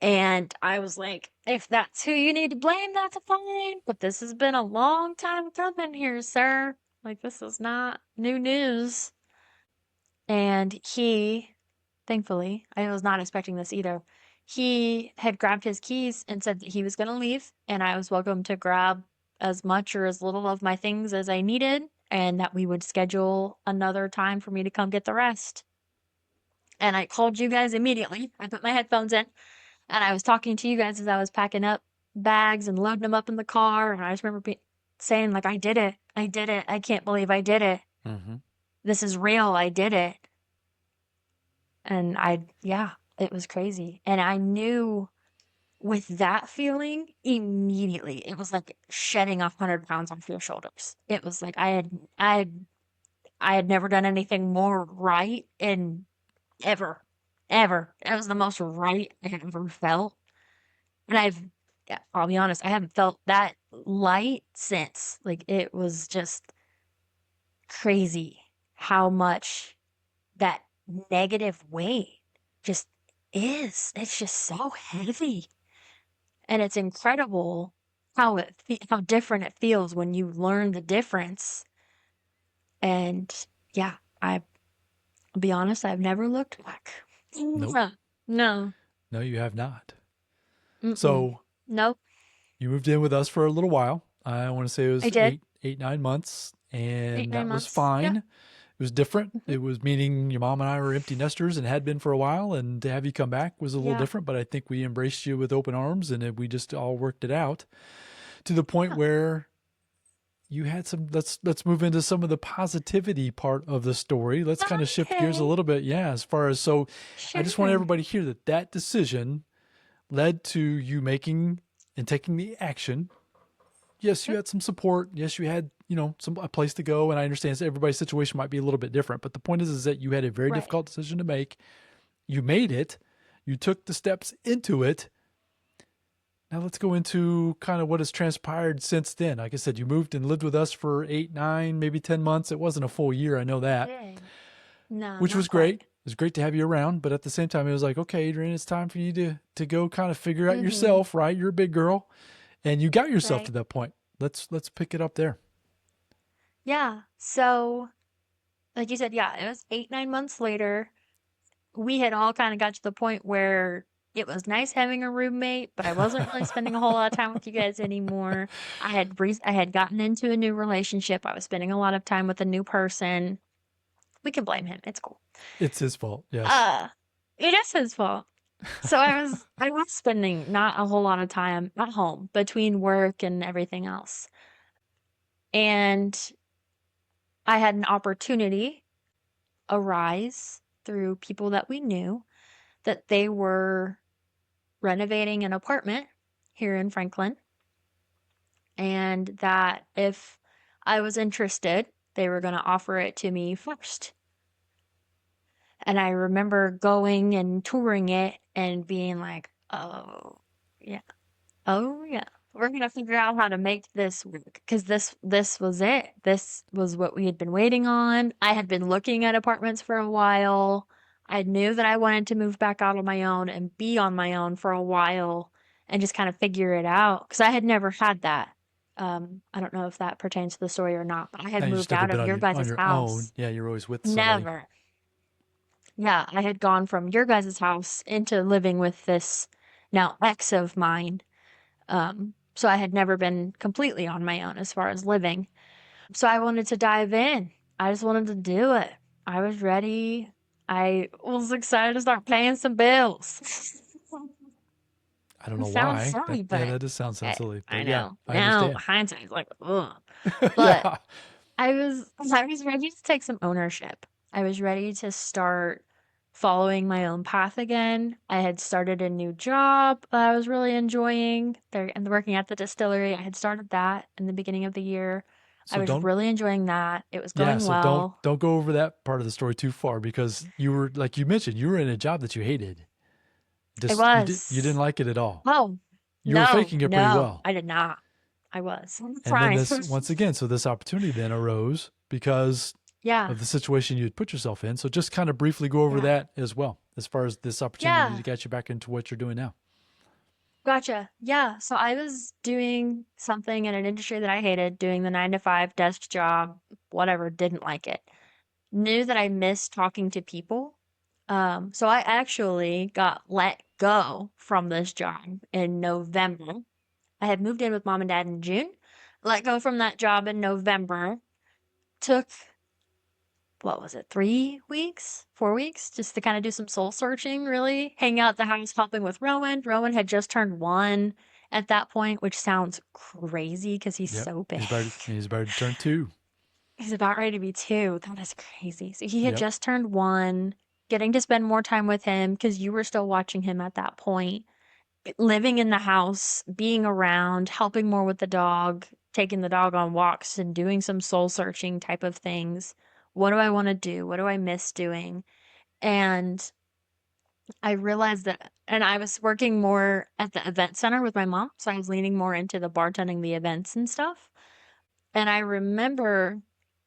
And I was like, if that's who you need to blame, that's fine. But this has been a long time coming here, sir. Like, this is not new news. And he, thankfully, I was not expecting this either. He had grabbed his keys and said that he was going to leave, and I was welcome to grab as much or as little of my things as I needed, and that we would schedule another time for me to come get the rest. And I called you guys immediately. I put my headphones in, and I was talking to you guys as I was packing up bags and loading them up in the car. And I just remember saying, like, I did it. I did it. I can't believe I did it. Mm-hmm. This is real. I did it. And yeah, it was crazy. And I knew with that feeling immediately, it was like shedding 100 pounds off your shoulders. It was like I had never done anything more right in ever, ever. It was the most right I had ever felt. And yeah, I'll be honest, I haven't felt that light since. Like it was just crazy how much that negative weight just is. It's just so heavy. And it's incredible how different it feels when you learn the difference. And yeah, I'll be honest, I've never looked back. Nope. No. No, you have not. Mm-mm. So Nope. you moved in with us for a little while. I want to say it I was did. 9 months, Eight, and nine that was months. Yeah. fine. It was different. Hmm. It was meaning your mom and I were empty nesters and had been for a while, and to have you come back was a little Yeah. different. But I think we embraced you with open arms, and we just all worked it out to the point Yeah. where you had some, let's move into some of the positivity part of the story. Let's kind of shift gears a Okay, little bit. Yeah, as far as, so I just want sure. everybody to hear that that decision led to you making and taking the action. Yes, you Yep, had some support. Yes, you had, some a place to go, and I understand everybody's situation might be a little bit different, but the point is that you had a very right. difficult decision to make. You made it. You took the steps into it. Now let's go into kind of what has transpired since then. Like I said, you moved and lived with us for 8, 9, maybe 10 months. It wasn't a full year, I know that, Yeah. No, which not was great. quite. It was great to have you around, but at the same time, it was like, okay, Adrienne, it's time for you to go kind of figure out Mm-hmm. yourself, right? You're a big girl, and you got yourself to Right. that point. Let's pick it up there. Yeah. So, like you said, yeah, it was 8, 9 months later. We had all kind of got to the point where it was nice having a roommate, but I wasn't really spending a whole lot of time with you guys anymore. I had gotten into a new relationship. I was spending a lot of time with a new person. We can blame him. It's cool. It's his fault. Yes. Uh, it is his fault. So I was spending not a whole lot of time at home between work and everything else. And I had an opportunity arise through people that we knew that they were renovating an apartment here in Franklin, and that if I was interested, they were going to offer it to me first. And I remember going and touring it and being like, yeah, oh yeah, we're gonna figure out how to make this work because this was it. This was what we had been waiting on. I had been looking at apartments for a while. I knew that I wanted to move back out on my own and be on my own for a while and just kind of figure it out because I had never had that. I don't know if that pertains to the story or not, but I had And you just moved never out been of on your on guys' your own. house. Yeah, you're always with somebody. Never. Yeah, I had gone from your guys' house into living with this now ex of mine, so I had never been completely on my own as far as living. So I wanted to dive in. I just wanted to do it. I was ready. I was excited to start paying some bills. I don't It know sounds why. silly, Yeah, but that does sound I, silly, I but yeah, know. I Now understand. hindsight's like, ugh. But Yeah. I was ready to take some ownership. I was ready to start following my own path again. I had started a new job that I was really enjoying there and working at the distillery. I had started that in the beginning of the year. I So was don't really enjoying that. It was Yeah, going so don't well. don't go over that part of the story too far because you were, like you mentioned, you were in a job that you hated. I Just you didn't was. like it at all. Oh, You were faking it pretty no, well. I did not. I was. I'm And then trying. this once again, so this opportunity then arose because Yeah, of the situation you had put yourself in. So just kind of briefly go over yeah, that as well, as far as this opportunity to yeah. get you back into what you're doing now. Gotcha. Yeah. So I was doing something in an industry that I hated, doing the 9 to 5 desk job, whatever, didn't like it. Knew that I missed talking to people. So I actually got let go from this job in November. I had moved in with mom and dad in June, let go from that job in November. Took, what was it, 3 weeks, 4 weeks, just to kind of do some soul searching, really. Hang out at the house helping with Rowan. Rowan had just turned 1 at that point, which sounds crazy because he's Yep. so big. He's about to turn 2. He's about ready to be 2. That is crazy. So he had Yep. just turned 1, getting to spend more time with him because you were still watching him at that point. Living in the house, being around, helping more with the dog, taking the dog on walks and doing some soul searching type of things. What do I want to do? What do I miss doing? And I realized that, and I was working more at the event center with my mom. So I was leaning more into the bartending, the events and stuff. And I remember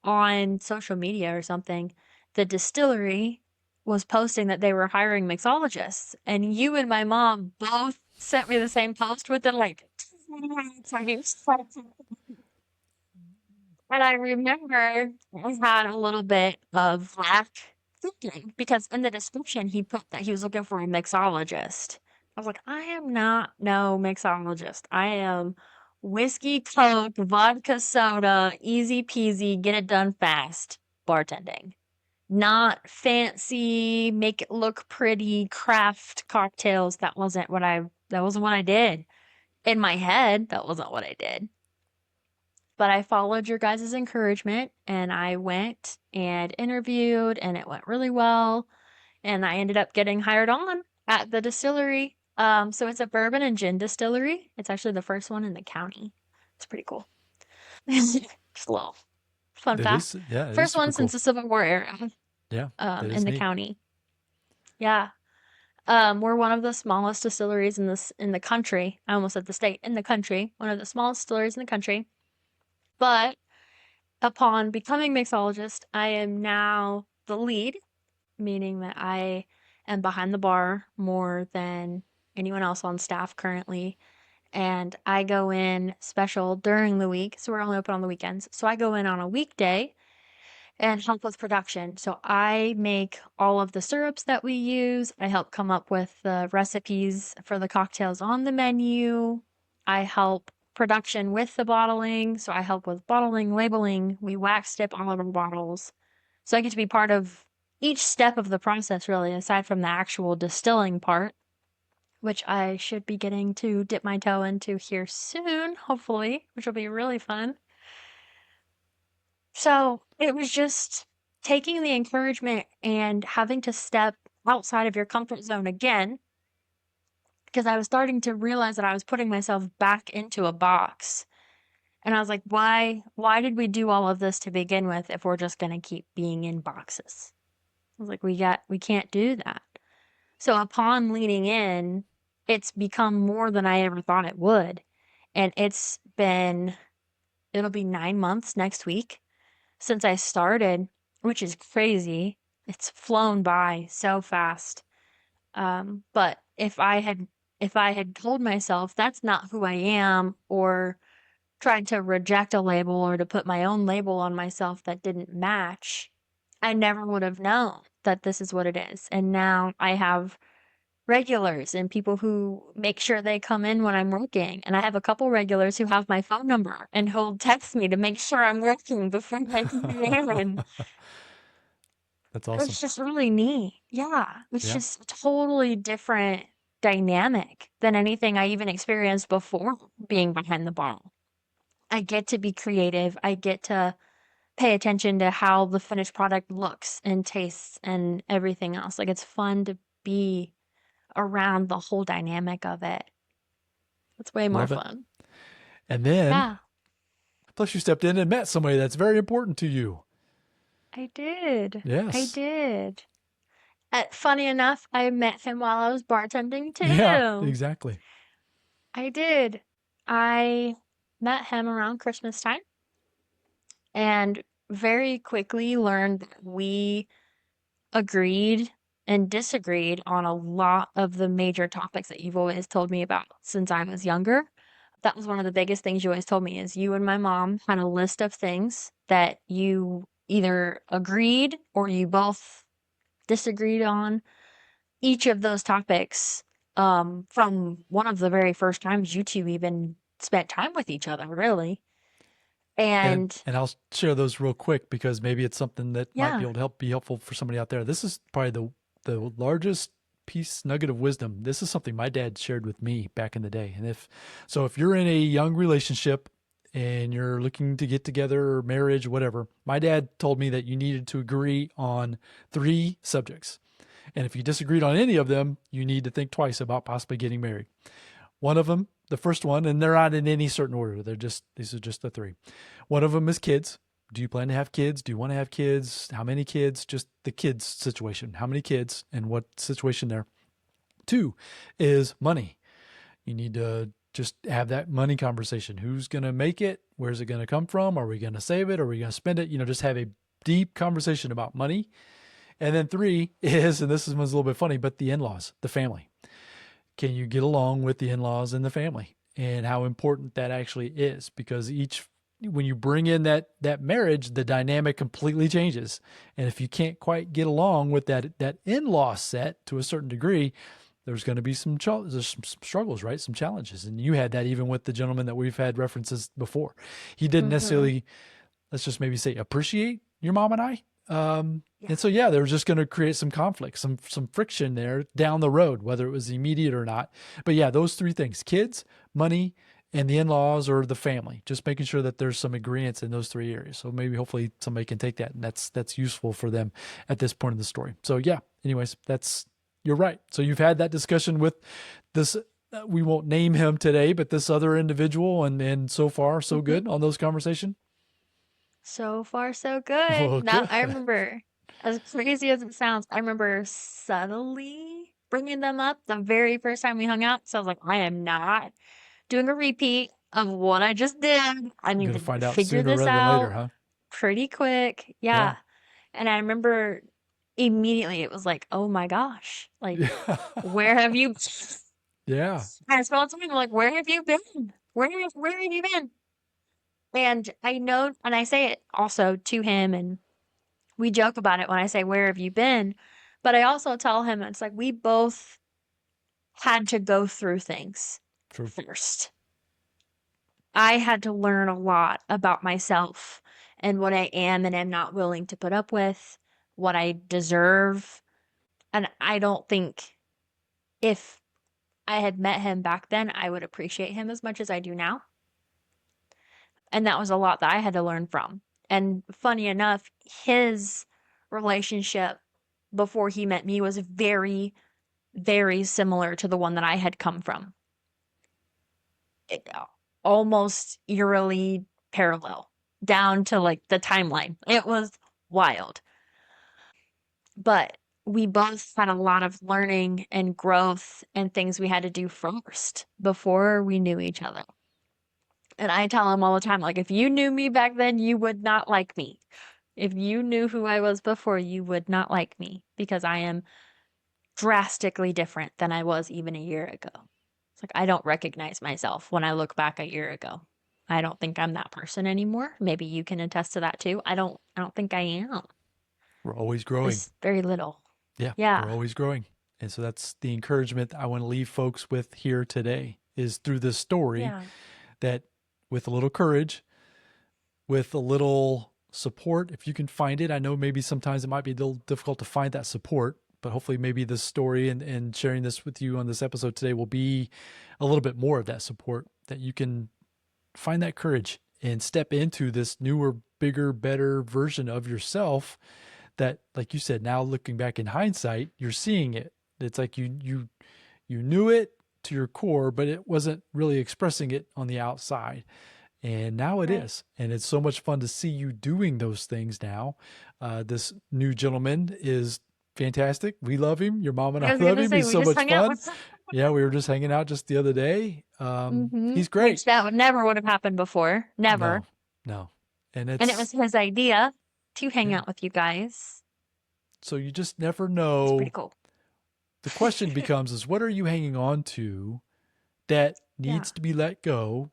on social media or something, the distillery was posting that they were hiring mixologists. And you and my mom both sent me the same post within like 20 minutes. And I remember I had a little bit of lack thinking because in the description he put that he was looking for a mixologist. I was like, I am not no mixologist. I am whiskey, coke, vodka, soda, easy peasy, get it done fast, bartending. Not fancy, make it look pretty, craft cocktails. That wasn't what I did. In my head, that wasn't what I did. But I followed your guys' encouragement and I went and interviewed and it went really well. And I ended up getting hired on at the distillery. So it's a bourbon and gin distillery. It's actually the first one in the county. It's pretty cool. Just a little fun That fact. is, yeah, it is First one super since cool. the Civil War era, Yeah, that in is the neat. county. Yeah. We're one of the smallest distilleries in the country. I almost said the state, in the country. One of the smallest distilleries in the country. But upon becoming mixologist, I am now the lead, meaning that I am behind the bar more than anyone else on staff currently. And I go in special during the week. So we're only open on the weekends. So I go in on a weekday and help with production. So I make all of the syrups that we use. I help come up with the recipes for the cocktails on the menu. I help production with the bottling. So I help with bottling, labeling. We wax dip all of our bottles. So I get to be part of each step of the process, really, aside from the actual distilling part, which I should be getting to dip my toe into here soon, hopefully, which will be really fun. So it was just taking the encouragement and having to step outside of your comfort zone again, because I was starting to realize that I was putting myself back into a box. And I was like, why did we do all of this to begin with if we're just going to keep being in boxes? I was like, we can't do that. So upon leaning in, it's become more than I ever thought it would. And it'll be 9 months next week since I started, which is crazy. It's flown by so fast. But if I had told myself that's not who I am, or tried to reject a label or to put my own label on myself that didn't match, I never would have known that this is what it is. And now I have regulars and people who make sure they come in when I'm working. And I have a couple regulars who have my phone number and who'll text me to make sure I'm working before I come in. That's awesome. It's just really neat. Yeah. It's Yeah. just a totally different dynamic than anything I even experienced before being behind the bar. I get to be creative. I get to pay attention to how the finished product looks and tastes and everything else. Like it's fun to be around the whole dynamic of it. It's way more Love it. fun. And then, Yeah, plus, you stepped in and met somebody that's very important to you. I did. I Yes. did. Funny enough, I met him while I was bartending Yeah, too. exactly. I did. I met him around Christmas time and very quickly learned that we agreed and disagreed on a lot of the major topics that you've always told me about since I was younger. That was one of the biggest things you always told me is you and my mom had a list of things that you either agreed or you both disagreed on. Each of those topics, from one of the very first times you two even spent time with each other, really. And And and I'll share those real quick because maybe it's something that might be yeah, able to be helpful for somebody out there. This is probably the largest piece nugget of wisdom. This is something my dad shared with me back in the day. And if you're in a young relationship and you're looking to get together or marriage, whatever, my dad told me that you needed to agree on 3 subjects. And if you disagreed on any of them, you need to think twice about possibly getting married. One of them, the first one, and they're not in any certain order. These are just the 3. One of them is kids. Do you plan to have kids? Do you want to have kids? How many kids? Just the kids situation. How many kids and what situation there? 2 is money. You need to just have that money conversation. Who's going to make it? Where's it going to come from? Are we going to save it? Are we going to spend it? Just have a deep conversation about money. And then 3 is, and this one's a little bit funny, but the in-laws, the family. Can you get along with the in-laws and the family, and how important that actually is? Because when you bring in that marriage, the dynamic completely changes. And if you can't quite get along with that in-law set to a certain degree, there's going to be there's some struggles, right? Some challenges. And you had that even with the gentleman that we've had references before. He didn't mm-hmm. necessarily, let's just maybe say, appreciate your mom and I. Yeah. And so, yeah, they were just going to create some conflict, some friction there down the road, whether it was immediate or not. But yeah, those 3 things: kids, money, and the in-laws or the family, just making sure that there's some agreements in those three areas. So maybe hopefully somebody can take that, and that's useful for them at this point in the story. So yeah, anyways, you're right. So you've had that discussion with this, we won't name him today, but this other individual, and so far so Mhm. good on those conversation. So far, so good. Well, Now, good. I remember, as crazy as it sounds, I remember subtly bringing them up the very first time we hung out. So I was like, I am not doing a repeat of what I just did. I I'm need gonna to find out figure sooner this rather than later, out huh? pretty quick. Yeah. Yeah. And I remember immediately it was like, oh my gosh, like, Yeah. where have you Yeah. I spelled something like, where have you been? Where have you been? And I know, and I say it also to him, and we joke about it when I say, where have you been? But I also tell him, it's like, we both had to go through things True. first. I had to learn a lot about myself and what I am and am not willing to put up with, what I deserve. And I don't think if I had met him back then, I would appreciate him as much as I do now. And that was a lot that I had to learn from. And funny enough, his relationship before he met me was very, very similar to the one that I had come from. It, almost eerily parallel down to like the timeline. It was wild. But we both had a lot of learning and growth and things we had to do first before we knew each other. And I tell him all the time, like, if you knew me back then, you would not like me. If you knew who I was before, you would not like me because I am drastically different than I was even a year ago. It's like I don't recognize myself when I look back a year ago. I don't think I'm that person anymore. Maybe you can attest to that too. I don't think I am. We're always growing. Just very little. Yeah, we're Yeah. always growing. And so that's the encouragement I want to leave folks with here today is through this story Yeah. that with a little courage, with a little support, if you can find it. I know maybe sometimes it might be a little difficult to find that support, but hopefully maybe this story and sharing this with you on this episode today will be a little bit more of that support, that you can find that courage and step into this newer, bigger, better version of yourself that, like you said, now looking back in hindsight, you're seeing it. It's like you knew it to your core, but it wasn't really expressing it on the outside. And now it Right. is. And it's so much fun to see you doing those things now. This new gentleman is fantastic. We love him. Your mom and I I was love gonna him. say He's we so just much hung out fun. with Yeah, we were just hanging out just the other day. He's which great. that would never would have happened before. Never. No, no. And And it was it's his idea to hang yeah. out with you guys. So you just never It's pretty know. cool. The question becomes is what are you hanging on to that Yeah. needs to be let go,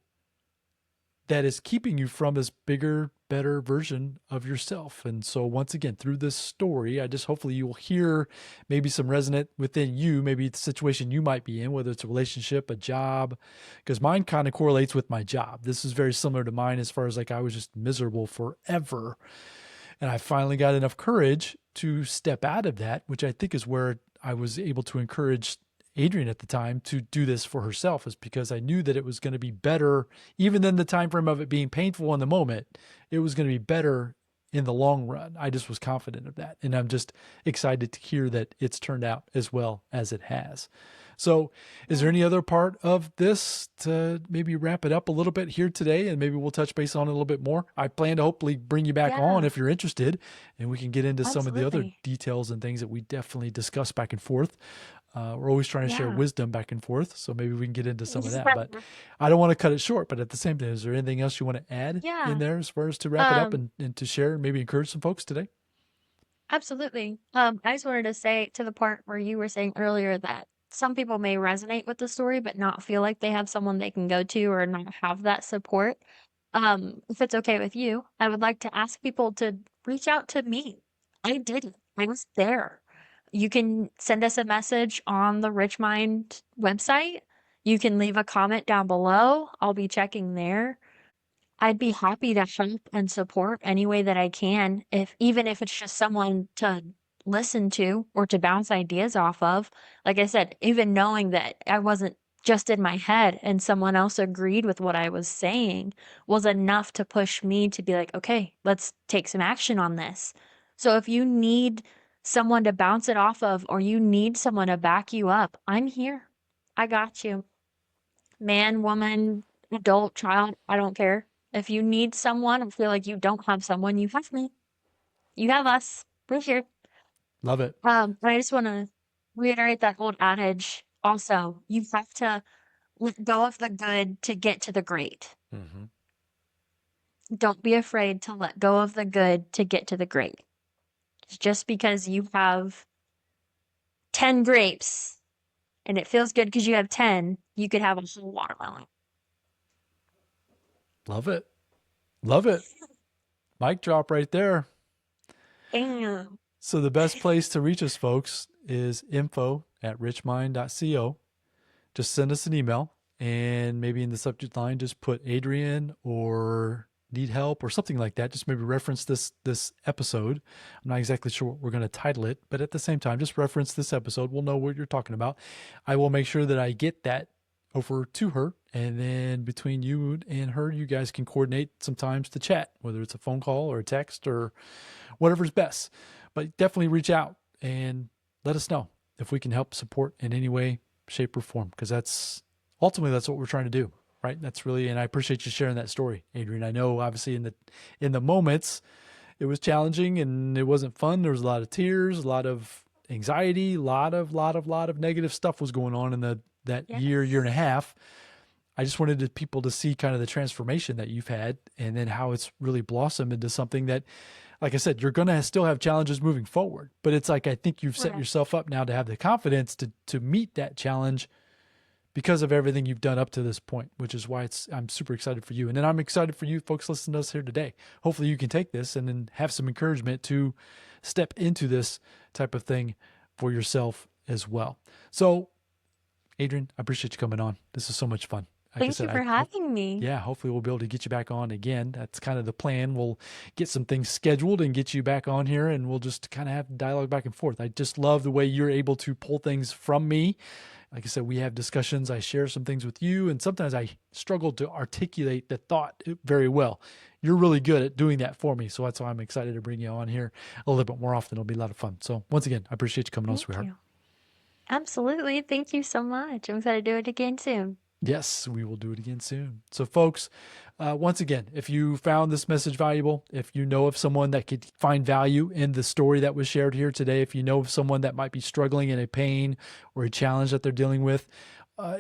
that is keeping you from this bigger, better version of yourself. And so once again, through this story, I just hopefully you'll hear maybe some resonant within you, maybe the situation you might be in, whether it's a relationship, a job, because mine kind of correlates with my job. This is very similar to mine as far as like I was just miserable forever. And I finally got enough courage to step out of that, which I think is where I was able to encourage Adrienne at the time to do this for herself, is because I knew that it was going to be better, even than the time frame of it being painful in the moment. It was going to be better in the long run. I just was confident of that. And I'm just excited to hear that it's turned out as well as it has. So, is there Yeah. any other part of this to maybe wrap it up a little bit here today? And maybe we'll touch base on it a little bit more. I plan to hopefully bring you back on Yeah. if you're interested, and we can get into some of the other Absolutely. details and things that we definitely discuss back and forth. We're always trying to share Yeah. wisdom back and forth. So maybe we can get into some of that. But I don't want to cut it short. But at the same time, is there anything else you want to add in Yeah. there as far as to wrap it up Um, and to share and maybe encourage some folks today? Absolutely. I just wanted to say to the part where you were saying earlier that some people may resonate with the story, but not feel like they have someone they can go to or not have that support. If it's okay with you, I would like to ask people to reach out to me. I did it. I was there. You can send us a message on the Rich Mind website. You can leave a comment down below. I'll be checking there. I'd be happy to help and support any way that I can, if even if it's just someone to listen to or to bounce ideas off of. Like I said, even knowing that I wasn't just in my head and someone else agreed with what I was saying was enough to push me to be like, okay, let's take some action on this. So if you need someone to bounce it off of, or you need someone to back you up, I'm here. I got you. Man, woman, adult, child, I don't care. If you need someone or feel like you don't have someone, you have me. You have us. We're here. Love it. And I just want to reiterate that old adage also. You have to let go of the good to get to the great. Mm-hmm. Don't be afraid to let go of the good to get to the great. Just because you have 10 grapes and it feels good because you have 10, you could have a whole watermelon. Love it. Love it. Mic drop right there. Damn. So the best place to reach us, folks, is info@richmind.co. Just send us an email, and maybe in the subject line, just put Adrienne or need help or something like that. Just maybe reference this episode. I'm not exactly sure what we're going to title it, but at the same time, just reference this episode. We'll know what you're talking about. I will make sure that I get that over to her, and then between you and her, you guys can coordinate sometimes to chat, whether it's a phone call or a text or whatever's best. But definitely reach out and let us know if we can help support in any way, shape, or form, because that's what we're trying to do, right? That's really, and I appreciate you sharing that story, Adrienne. I know obviously in the moments it was challenging and it wasn't fun. There was a lot of tears, a lot of anxiety, a lot of negative stuff was going on in that Yes. year and a half. I just wanted people to see kind of the transformation that you've had, and then how it's really blossomed into something that, like I said, you're going to still have challenges moving forward, but it's like, I think you've set Right. yourself up now to have the confidence to meet that challenge because of everything you've done up to this point, which is why I'm super excited for you. And then I'm excited for you folks listening to us here today. Hopefully you can take this and then have some encouragement to step into this type of thing for yourself as well. So Adrienne, I appreciate you coming on. This is so much fun. Like I Thank you said, for having me. yeah, hopefully we'll be able to get you back on again. That's kind of the plan. We'll get some things scheduled and get you back on here, and we'll just kind of have dialogue back and forth. I just love the way you're able to pull things from me. Like I said, we have discussions. I share some things with you, and sometimes I struggle to articulate the thought very well. You're really good at doing that for me, so that's why I'm excited to bring you on here a little bit more often. It'll be a lot of fun. So once again, I appreciate you coming on, Thank sweetheart. you. Absolutely. Thank you so much. I'm excited to do it again soon. Yes, we will do it again soon. So, folks, once again, if you found this message valuable, if you know of someone that could find value in the story that was shared here today, if you know of someone that might be struggling in a pain or a challenge that they're dealing with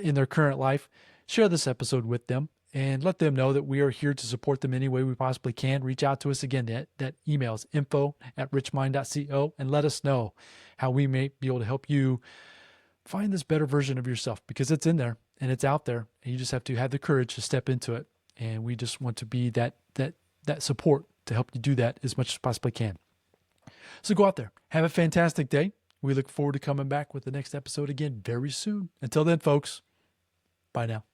in their current life, share this episode with them and let them know that we are here to support them any way we possibly can. Reach out to us again. That email is info@richmind.co, and let us know how we may be able to help you find this better version of yourself, because it's in there and it's out there, and you just have to have the courage to step into it. And we just want to be that support to help you do that as much as possibly can. So go out there, have a fantastic day. We look forward to coming back with the next episode again very soon. Until then, folks, bye now.